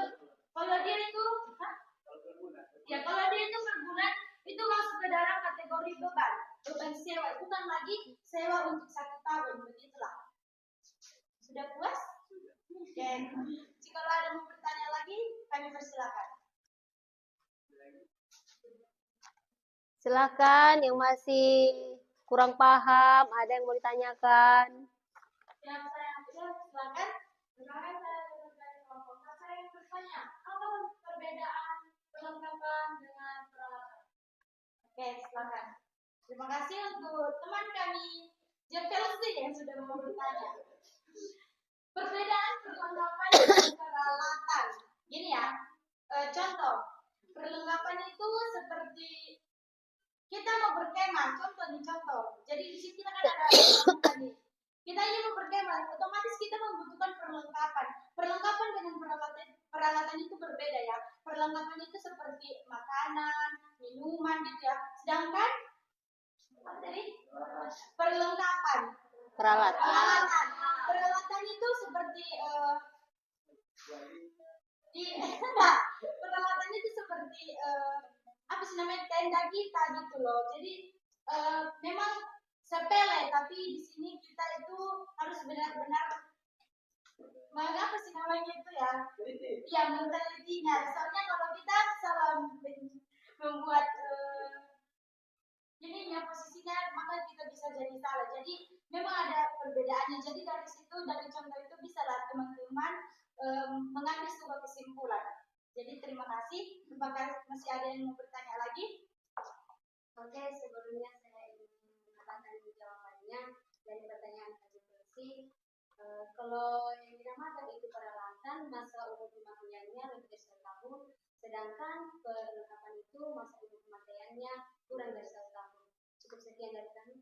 Speaker 1: Silakan yang masih kurang paham, ada yang mau ditanyakan?
Speaker 3: Yang saya silakan. Kemarin saya dari kelompok saya yang bertanya, apa perbedaan perlengkapan dengan peralatan? Oke, silakan. Terima kasih untuk teman kami Jefelsi yang sudah mau bertanya. Perbedaan perlengkapan dan peralatan. Gini ya, contoh, perlengkapan itu seperti kita mau berkemah, contoh. Jadi di sini kan ada perlengkapan nih. Kita ini mau berkemah, otomatis kita membutuhkan perlengkapan. Perlengkapan dengan peralatan itu berbeda ya. Perlengkapan itu seperti makanan, minuman gitu ya. Sedangkan perlengkapan peralatan itu seperti peralatan itu seperti apa sih namanya, tenda kita gitu loh. Jadi memang sepele, tapi di sini kita itu harus benar-benar apa sih namanya itu ya? Iya, menelitinya. Soalnya kalau kita salah membuat ininya posisinya, maka kita bisa jadi salah. Jadi memang ada perbedaannya. Jadi dari situ, dari contoh itu bisa lah teman-teman mengambil sebuah kesimpulan. Jadi terima kasih. Apakah masih ada yang mau bertanya lagi?
Speaker 5: Oke, sebelumnya saya ingin mengatakan jawabannya dari pertanyaan Haji Persi. Kalau yang dinamakan itu peralatan, masa umur pemakaiannya lebih dari 1 tahun, sedangkan perlengkapan itu masa umur pemakaiannya kurang dari 1 tahun. Cukup sekian dari kami.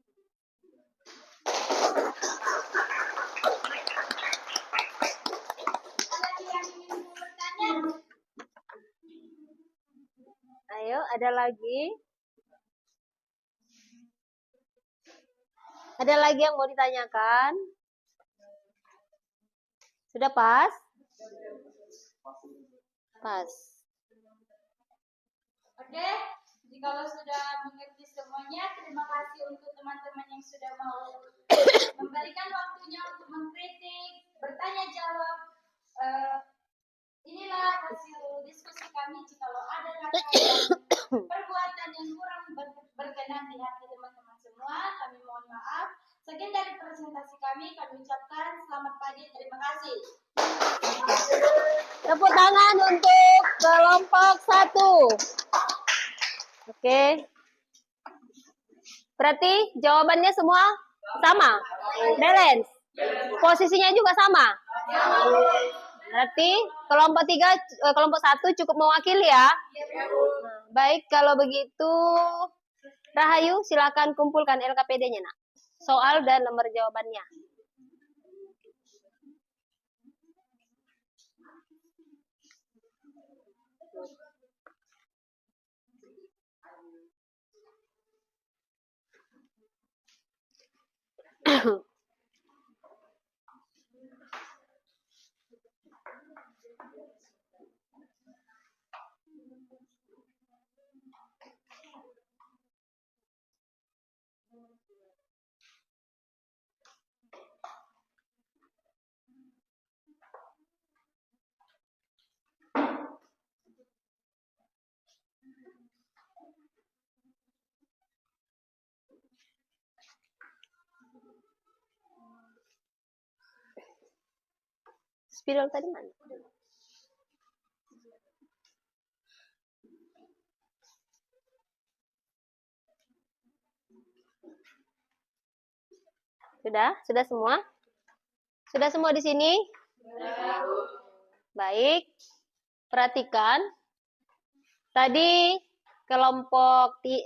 Speaker 3: Ada yang ingin bertanya?
Speaker 1: Ayo, ada lagi? Ada lagi yang mau ditanyakan? Sudah pas? Pas.
Speaker 3: Oke, jadi kalau sudah mengerti semuanya, terima kasih untuk teman-teman yang sudah mau memberikan waktunya untuk mengkritik, bertanya jawab. Inilah hasil diskusi kami. Jikalau ada kata dan perbuatan yang kurang berkenan di hati teman-teman semua, kami mohon maaf. Sekian dari presentasi kami ucapkan selamat pagi, terima kasih.
Speaker 1: Tepuk tangan untuk kelompok 1. Oke. Berarti jawabannya semua sama? Balance? Posisinya juga sama? Berarti kelompok 1 cukup mewakili ya? Baik, kalau begitu Rahayu silakan kumpulkan LKPD-nya, Nak. Soal dan nomor jawabannya. Spidol tadi mana? Sudah semua? Sudah semua di sini? Baik. Perhatikan. Tadi kelompok 1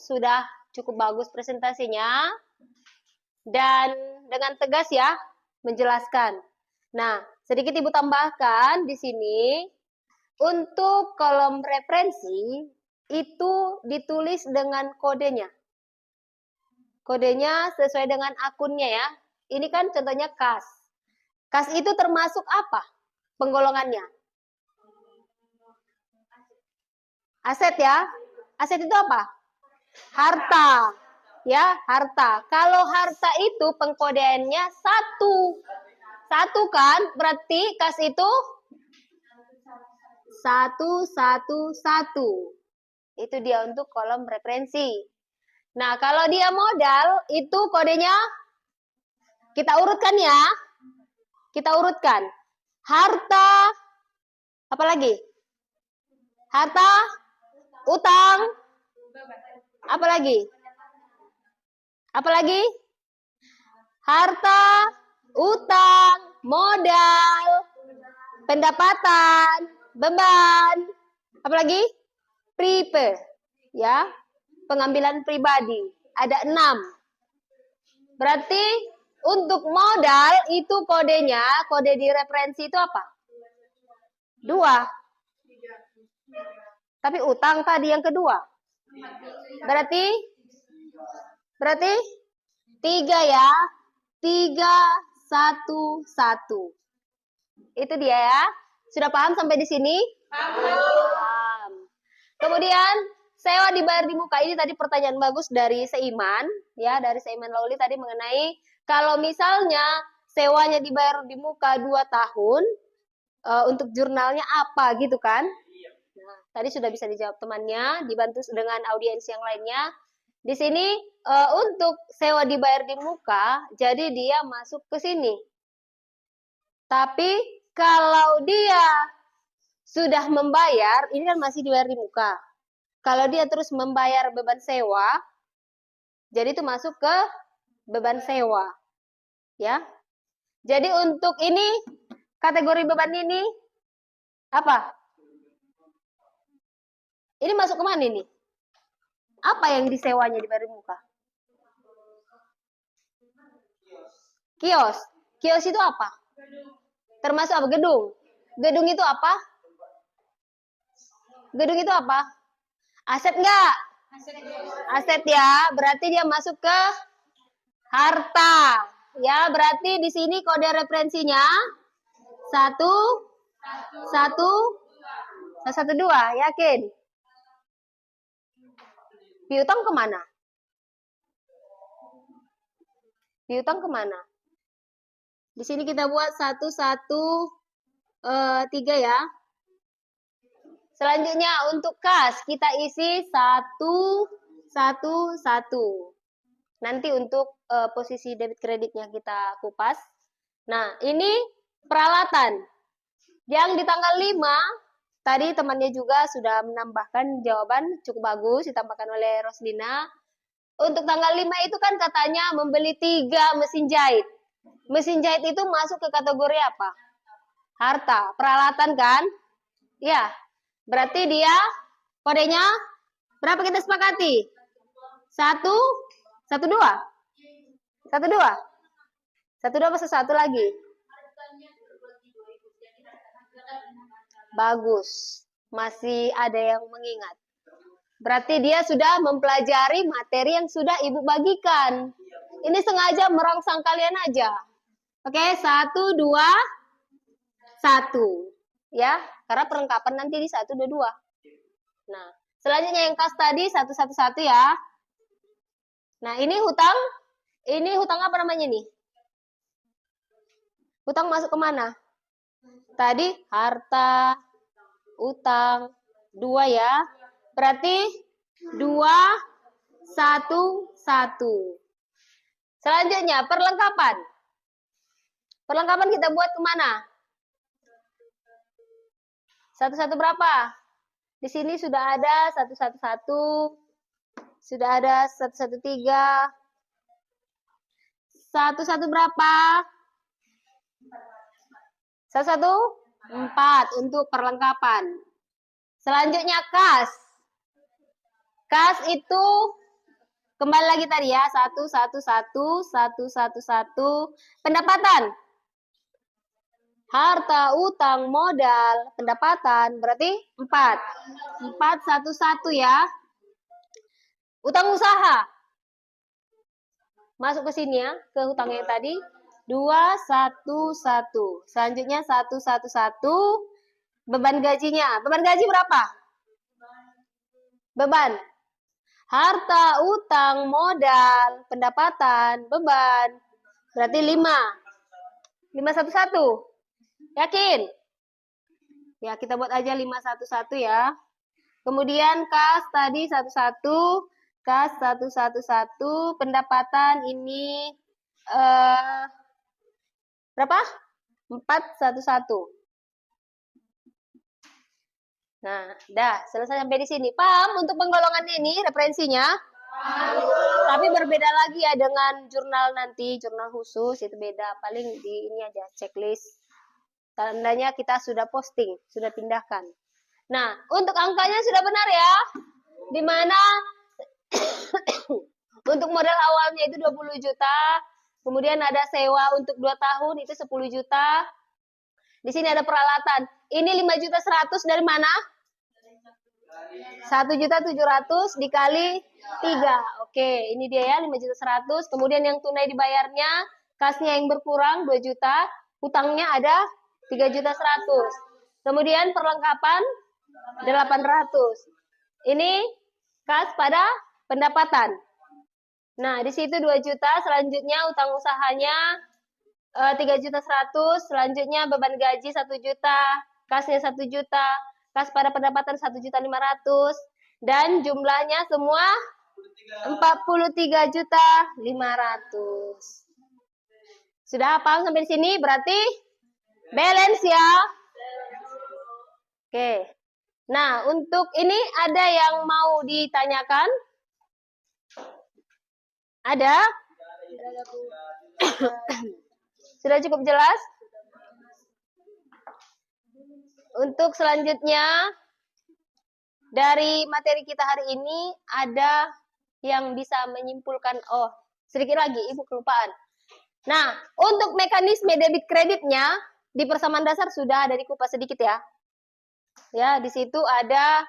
Speaker 1: sudah cukup bagus presentasinya dan dengan tegas ya menjelaskan. Nah, sedikit Ibu tambahkan di sini untuk kolom referensi itu ditulis dengan kodenya. Kodenya sesuai dengan akunnya ya. Ini kan contohnya kas. Kas itu termasuk apa penggolongannya? Aset ya. Aset itu apa? Harta. Ya, harta. Kalau harta itu pengkodeannya 1. 1 kan? Berarti kas itu 111. Itu dia untuk kolom referensi. Nah, kalau dia modal, itu kodenya kita urutkan ya. Kita urutkan. Harta, apa lagi? Harta, utang, apa lagi? Apa lagi? Harta, utang, modal, pendapatan, beban, apa lagi? Prepay, ya, pengambilan pribadi. Ada 6. Berarti untuk modal itu kodenya, kode di referensi itu apa? 2. Tapi utang tadi yang kedua. Berarti 3 ya. 3, 1, 1. Itu dia ya. Sudah paham sampai di sini? Paham. Kemudian sewa dibayar di muka, ini tadi pertanyaan bagus dari Seiman, ya, dari Seiman Lauli tadi mengenai kalau misalnya sewanya dibayar di muka 2 tahun, untuk jurnalnya apa gitu kan? Nah, tadi sudah bisa dijawab temannya, dibantu dengan audiens yang lainnya. Di sini untuk sewa dibayar di muka, jadi dia masuk ke sini. Tapi kalau dia sudah membayar, ini kan masih dibayar di muka. Kalau dia terus membayar beban sewa, jadi itu masuk ke beban sewa. Ya. Jadi untuk ini, kategori beban ini, apa? Ini masuk ke mana ini? Apa yang disewanya dibayar di muka? Kios. Kios itu apa? Termasuk apa? Gedung. Gedung itu apa? Gedung itu apa? Aset enggak? Aset ya. Berarti dia masuk ke harta. Ya, berarti di sini kode referensinya 1, 2. Yakin? Piutang kemana? Piutang kemana? Di sini kita buat 1, 3 ya. Selanjutnya untuk kas kita isi 1, 1. Nanti untuk posisi debit kreditnya kita kupas. Nah, ini peralatan. Yang di tanggal 5, tadi temannya juga sudah menambahkan jawaban cukup bagus, ditambahkan oleh Roslina. Untuk tanggal 5 itu kan katanya membeli 3 mesin jahit. Mesin jahit itu masuk ke kategori apa? Harta. Peralatan kan? Ya. Berarti dia kodenya berapa kita sepakati? 1, 2. 1 apa satu lagi? Bagus. Masih ada yang mengingat. Berarti dia sudah mempelajari materi yang sudah Ibu bagikan. Ini sengaja merangsang kalian aja. Oke, 1, 2, 1. Ya, karena perlengkapan nanti di 1, 2, 2. Nah, selanjutnya yang kas tadi 1, 1 ya. Nah, ini hutang. Ini hutang apa namanya nih? Hutang masuk ke mana? Tadi harta, utang, 2 ya. Berarti 2, 1, 1. Selanjutnya perlengkapan. Perlengkapan kita buat kemana? 1, 1 berapa? Di sini sudah ada 1, 1, 1. Sudah ada 1, 1, 3. 1, 1 berapa? 1, 1, 4 untuk perlengkapan. Selanjutnya kas. Kas itu kembali lagi tadi ya, 1, 1, 1. Pendapatan. Harta, utang, modal, pendapatan. Berarti 4. 4, 1, 1 ya. Utang usaha. Masuk ke sini ya, ke hutangnya tadi. 2, 1, 1. Selanjutnya 1, 1, 1. Beban gajinya. Beban gaji berapa? Beban. Harta, utang, modal, pendapatan, beban. Berarti 5. 5, 1, 1. Yakin? Ya, kita buat aja 5, 1, 1 ya. Kemudian kas tadi 11, kas 111, pendapatan ini berapa? 411. Nah, dah selesai sampai di sini. Paham untuk penggolongan ini referensinya? Tapi berbeda lagi ya dengan jurnal nanti, jurnal khusus itu beda. Paling di ini aja checklist. Tandanya kita sudah posting, sudah pindahkan. Nah, untuk angkanya sudah benar ya. Di mana untuk modal awalnya itu 20 juta. Kemudian ada sewa untuk 2 tahun itu 10 juta. Di sini ada peralatan. Ini 5.100.000 dari mana? 1.700.000 dikali 3. Oke, ini dia ya 5.100.000. Kemudian yang tunai dibayarnya, kasnya yang berkurang 2 juta, hutangnya ada 3.100.000. Kemudian perlengkapan 800. Ini kas pada pendapatan. Nah, di situ 2 juta, selanjutnya utang usahanya 3.100.000, selanjutnya beban gaji 1 juta, kasnya 1 juta, kas pada pendapatan 1.500.000 dan jumlahnya semua 43.500.000. Sudah paham sampai di sini? Berarti balance ya. Oke. Nah, untuk ini ada yang mau ditanyakan? Ada? Sudah cukup jelas? Untuk selanjutnya, dari materi kita hari ini, ada yang bisa menyimpulkan, sedikit lagi, Ibu kelupaan. Nah, untuk mekanisme debit kreditnya, di persamaan dasar sudah ada dikupas sedikit ya. Ya, di situ ada,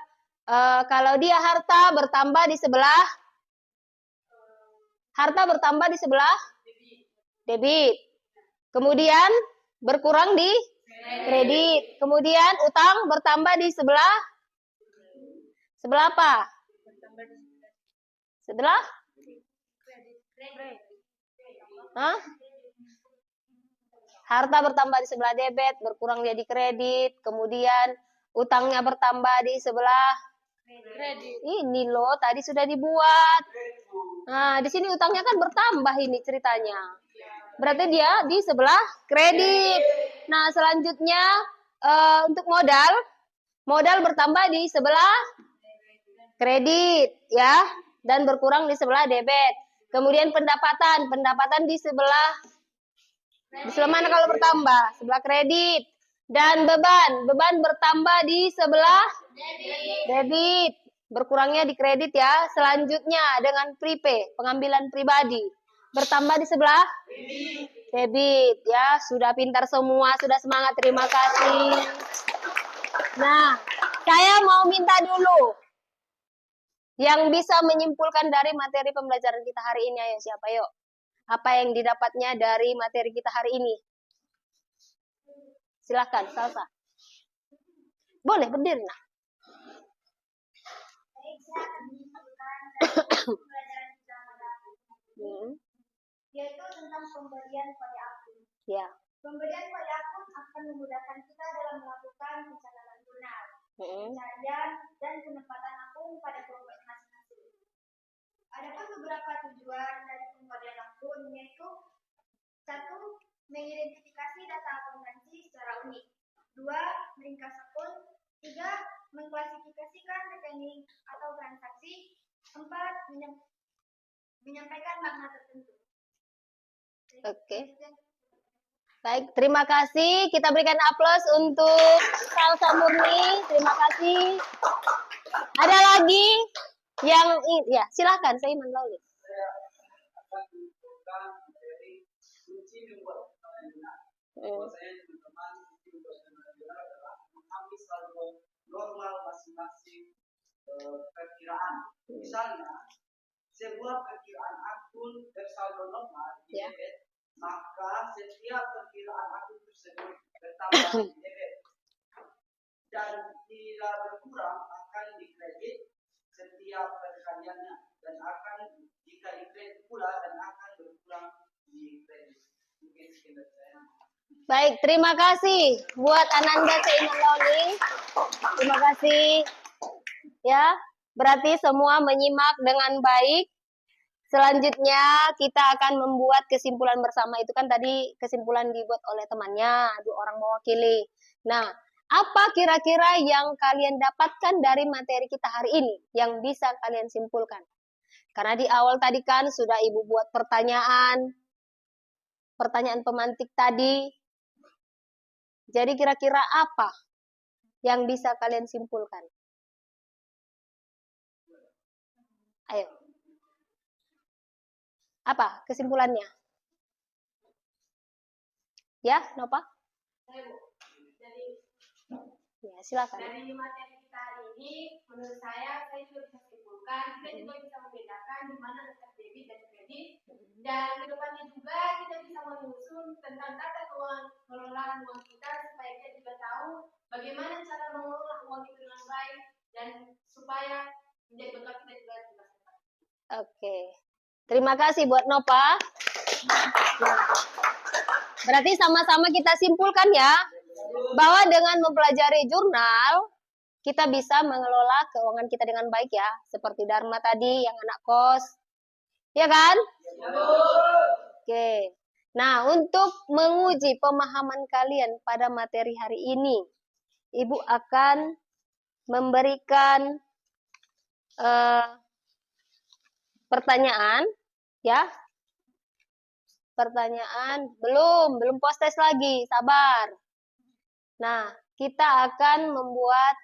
Speaker 1: kalau dia harta bertambah di sebelah debit. Kemudian berkurang di kredit. Kemudian utang bertambah di sebelah apa? Sebelah? Hah? Harta bertambah di sebelah debit, berkurang dia di kredit. Kemudian utangnya bertambah di sebelah kredit. Ini loh, tadi sudah dibuat. Nah, di sini utangnya kan bertambah ini ceritanya. Berarti dia di sebelah kredit. Nah, selanjutnya untuk modal bertambah di sebelah kredit ya dan berkurang di sebelah debit. Kemudian pendapatan di sebelah mana kalau bertambah? Sebelah kredit. Dan beban bertambah di sebelah debit. Berkurangnya di kredit ya. Selanjutnya dengan prepay, pengambilan pribadi. Bertambah di sebelah debit ya. Sudah pintar semua, sudah semangat, terima kasih. Nah, saya mau minta dulu yang bisa menyimpulkan dari materi pembelajaran kita hari ini. Ayo, siapa yuk? Apa yang didapatnya dari materi kita hari ini? Silakan, Salsa. Boleh berdiri. Nah.
Speaker 5: Yaitu tentang pemberian pada akun.
Speaker 1: Ya.
Speaker 5: Pemberian pada akun akan memudahkan kita dalam melakukan pencatatan jurnal, pencarian, dan penempatan akun pada kelompok masing-masing. Adapun beberapa tujuan dari pemberian akun yaitu 1. Mengidentifikasi data akuntansi secara unik. 2. Meringkas akun. 3. Mengklasifikasikan rekening atau transaksi. 4. Menyampaikan makna tertentu.
Speaker 1: Oke. Baik, terima kasih. Kita berikan aplaus untuk Salsa Murni. Terima kasih. Ada lagi yang ya, silakan saya Iman Lauli.
Speaker 2: Saya akan menunjukkan dari kunci membuat benar. Bahwasanya teman-teman kunci membuat benar adalah mengambil saldo normal masing-masing perkiraan. Misalnya, sebuah perkiraan akun bersaldo normal di debit, maka setiap perkiraan akun tersebut bertambah di debit dan bila berkurang akan dikredit setiap perkaliannya dan akan jika dikredit pula dan akan berkurang di kredit. Mungkin sekian dari saya.
Speaker 1: Baik, terima kasih buat Ananda Seiman Lauli. Terima kasih. Ya, berarti semua menyimak dengan baik. Selanjutnya kita akan membuat kesimpulan bersama. Itu kan tadi kesimpulan dibuat oleh temannya, 2 orang mewakili. Nah, apa kira-kira yang kalian dapatkan dari materi kita hari ini yang bisa kalian simpulkan? Karena di awal tadi kan sudah Ibu buat pertanyaan pemantik tadi. Jadi kira-kira apa yang bisa kalian simpulkan? Ayo. Apa kesimpulannya? Ya, Nova? Ya, silakan.
Speaker 3: Dari materi kita hari ini, menurut saya juga bisa simpulkan, kita juga bisa membedakan di mana letak debit dan kredit, dan kedepannya juga kita bisa menyusun tentang tata pengelolaan uang kita supaya kita juga tahu bagaimana cara mengelola uang itu dengan baik dan supaya menjadi bekal kita juga di masa depan.
Speaker 1: Oke, terima kasih buat Nova. Berarti sama-sama kita simpulkan ya, bahwa dengan mempelajari jurnal, kita bisa mengelola keuangan kita dengan baik ya. Seperti Dharma tadi, yang anak kos. Ya kan? Oke. Nah, untuk menguji pemahaman kalian pada materi hari ini, Ibu akan memberikan pertanyaan, ya. Pertanyaan, belum post test lagi, sabar. Nah, kita akan membuat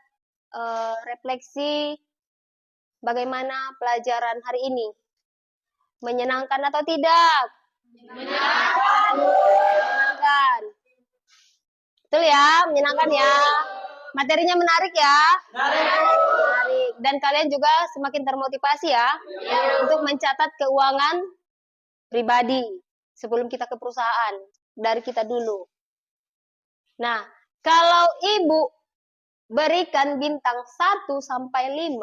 Speaker 1: refleksi bagaimana pelajaran hari ini. Menyenangkan atau tidak? Menyenangkan. Betul ya, menyenangkan ya. Materinya menarik ya? Menarik. Dan kalian juga semakin termotivasi ya, untuk mencatat keuangan pribadi sebelum kita ke perusahaan, dari kita dulu. Nah, kalau Ibu berikan bintang 1 sampai 5,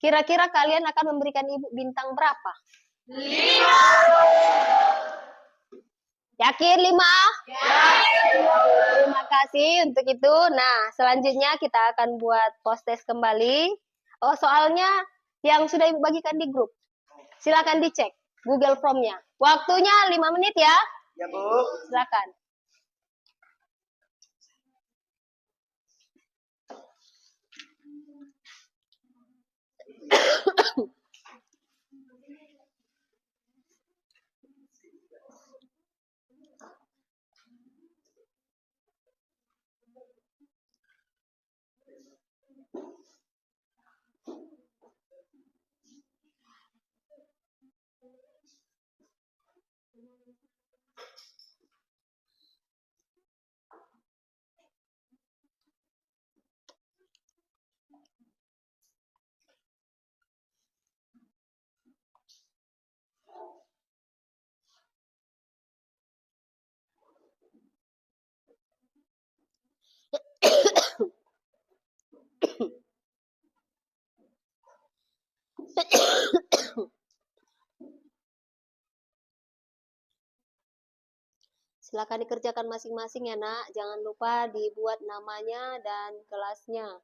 Speaker 1: kira-kira kalian akan memberikan Ibu bintang berapa? 5. Yakin 5? Yakin. Terima kasih untuk itu. Nah, selanjutnya kita akan buat post test kembali. Oh, soalnya yang sudah Ibu bagikan di grup. Silakan dicek Google Form-nya. Waktunya 5 menit ya.
Speaker 2: Ya, Bu.
Speaker 1: Silakan. Silakan dikerjakan masing-masing ya nak. Jangan lupa dibuat namanya dan kelasnya.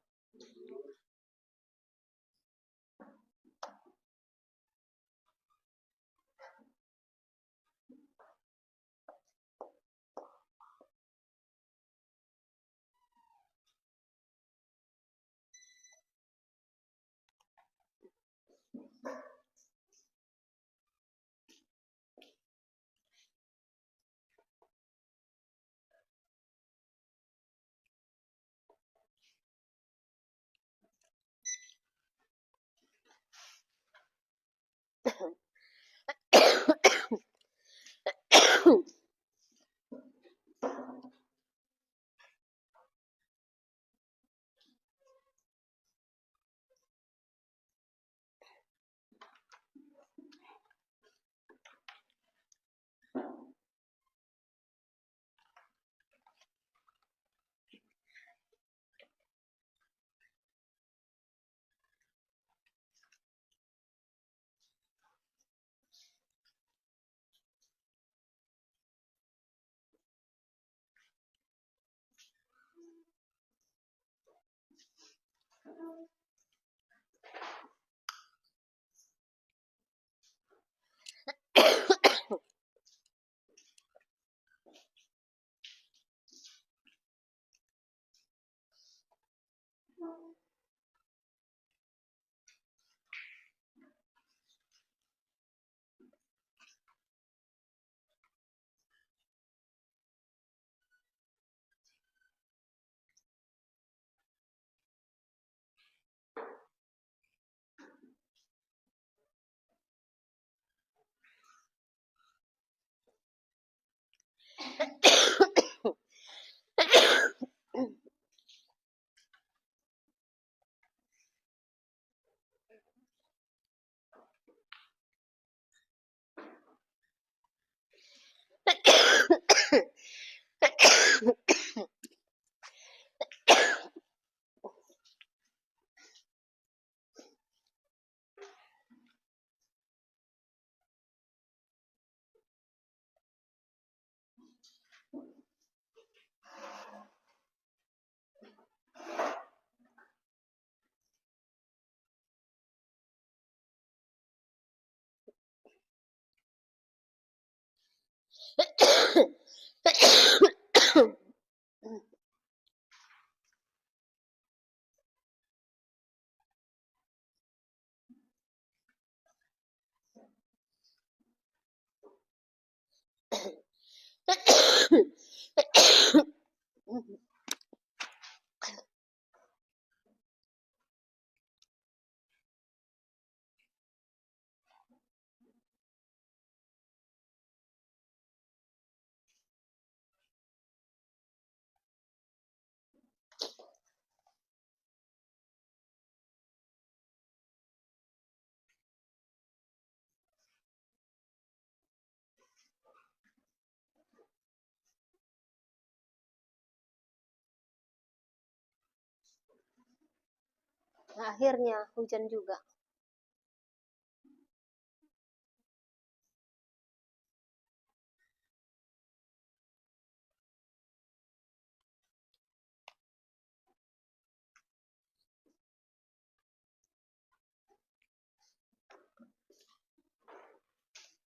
Speaker 1: Akhirnya hujan juga.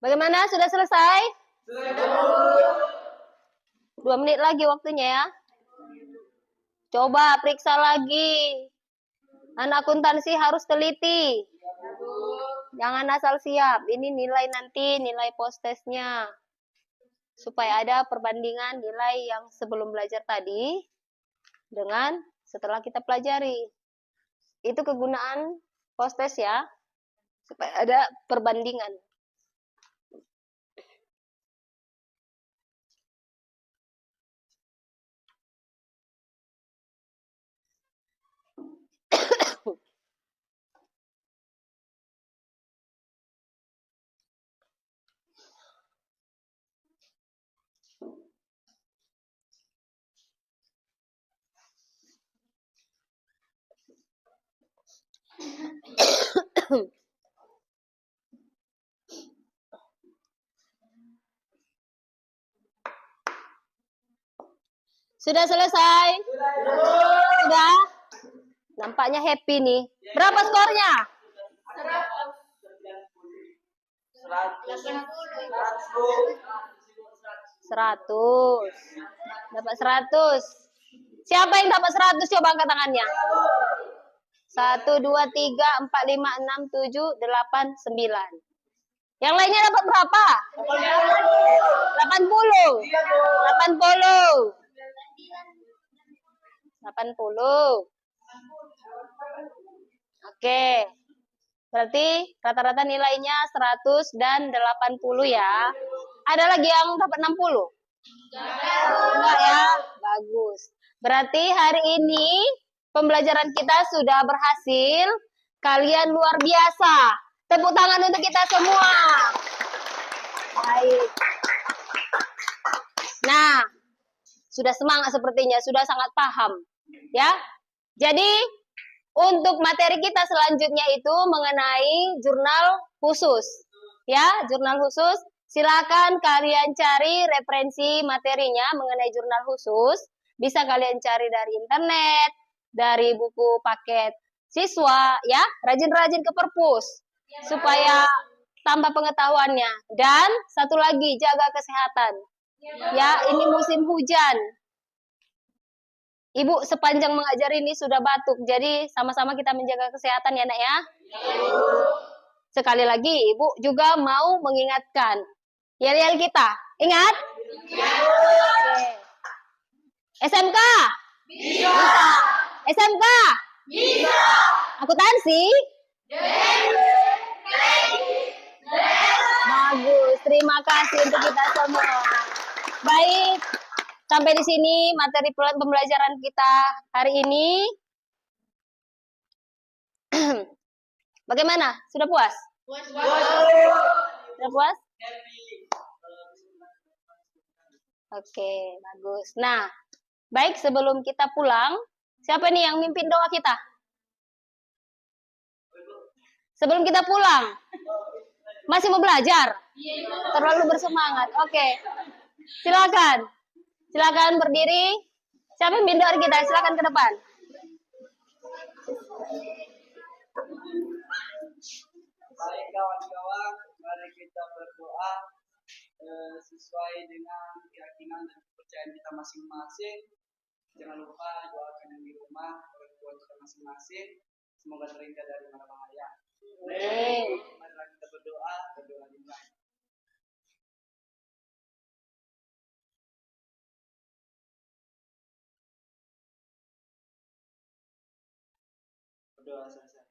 Speaker 1: Bagaimana? Sudah selesai? 2 menit lagi waktunya ya. Coba periksa lagi. Anak akuntansi harus teliti. Jangan asal siap. Ini nilai nanti, nilai post-testnya. Supaya ada perbandingan nilai yang sebelum belajar tadi dengan setelah kita pelajari. Itu kegunaan post-test ya. Supaya ada perbandingan. Sudah selesai? Sudah? Nampaknya happy nih. Berapa skornya? 100. Dapat 100. Siapa yang dapat 100? Coba angkat tangannya. 1, 2, 3, 4, 5, 6, 7, 8, 9. Yang lainnya dapat berapa? 80. 80. 80. Oke. Berarti rata-rata nilainya 100 dan 80 ya. Ada lagi yang dapat 60? Enggak ya? Bagus. Berarti hari ini pembelajaran kita sudah berhasil. Kalian luar biasa. Tepuk tangan untuk kita semua. Baik. Nah, sudah semangat sepertinya, sudah sangat paham. Ya. Jadi, untuk materi kita selanjutnya itu mengenai jurnal khusus. Ya, jurnal khusus. Silakan kalian cari referensi materinya mengenai jurnal khusus. Bisa kalian cari dari internet, dari buku paket siswa, ya. Rajin-rajin ke perpus supaya tambah pengetahuannya. Dan satu lagi, jaga kesehatan. Ya, ini musim hujan. Ibu sepanjang mengajar ini sudah batuk, jadi sama-sama kita menjaga kesehatan ya nak ya. Sekali lagi, Ibu juga mau mengingatkan yel-yel kita. Ingat? Oke. SMK? Bisa. SMK? Bisa. Akuntansi? Bagus, terima kasih untuk kita semua. Baik. Sampai di sini materi pembelajaran kita hari ini. Bagaimana? Sudah puas? Sudah puas? Oke, bagus. Nah, baik sebelum kita pulang, siapa nih yang mimpin doa kita? Sebelum kita pulang. Masih mau belajar? Terlalu bersemangat. Oke. Silakan. Silakan berdiri. Siapa yang mimpin kita? Silakan ke depan.
Speaker 2: Baik kawan-kawan, mari kita berdoa sesuai dengan masing-masing. Jangan lupa doakan yang di rumah, orang tua kita masing-masing. Semoga terhindar dari mara bahaya. Marilah kita berdoa dimulai. Berdoa selesai.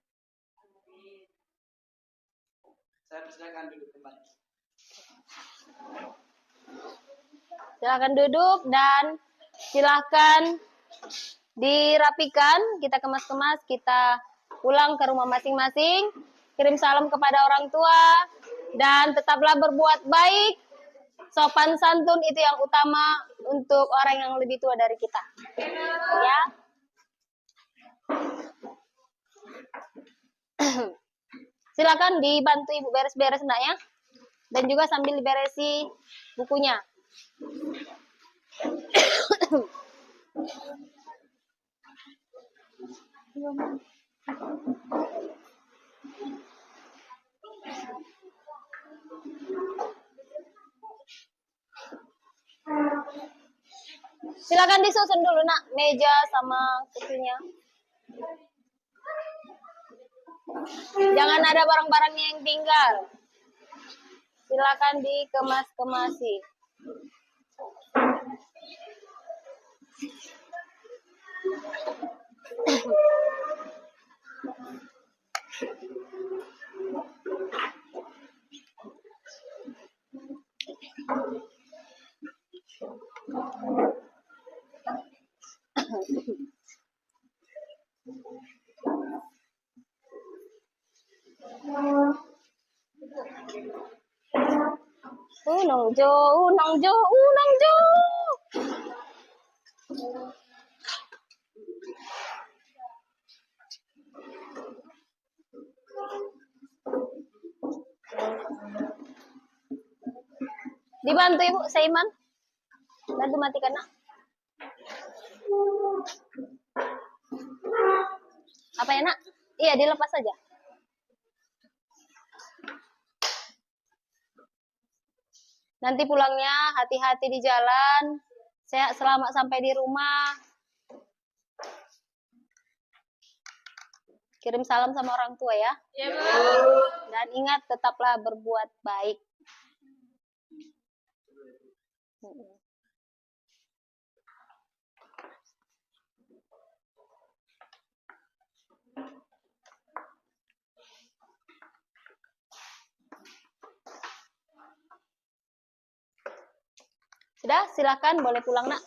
Speaker 2: Saya persilakan duduk kembali.
Speaker 1: Silakan duduk dan silakan dirapikan, kita kemas-kemas, kita pulang ke rumah masing-masing, kirim salam kepada orang tua, dan tetaplah berbuat baik. Sopan santun itu yang utama untuk orang yang lebih tua dari kita. Ya. Silakan dibantu Ibu beres-beres nak ya. Dan juga sambil diberesi bukunya. Silakan disusun dulu nak meja sama kursinya. Jangan ada barang-barangnya yang tinggal. Silakan dikemas-kemasi. Nongjo. Dibantu Ibu Saiman. Bantu matikan nak. Apa ya nak? Iya dilepas saja. Nanti pulangnya hati-hati di jalan. Sehat selamat sampai di rumah. Kirim salam sama orang tua ya. Iya, Bu. Dan ingat tetaplah berbuat baik. Sudah, silakan boleh pulang nak.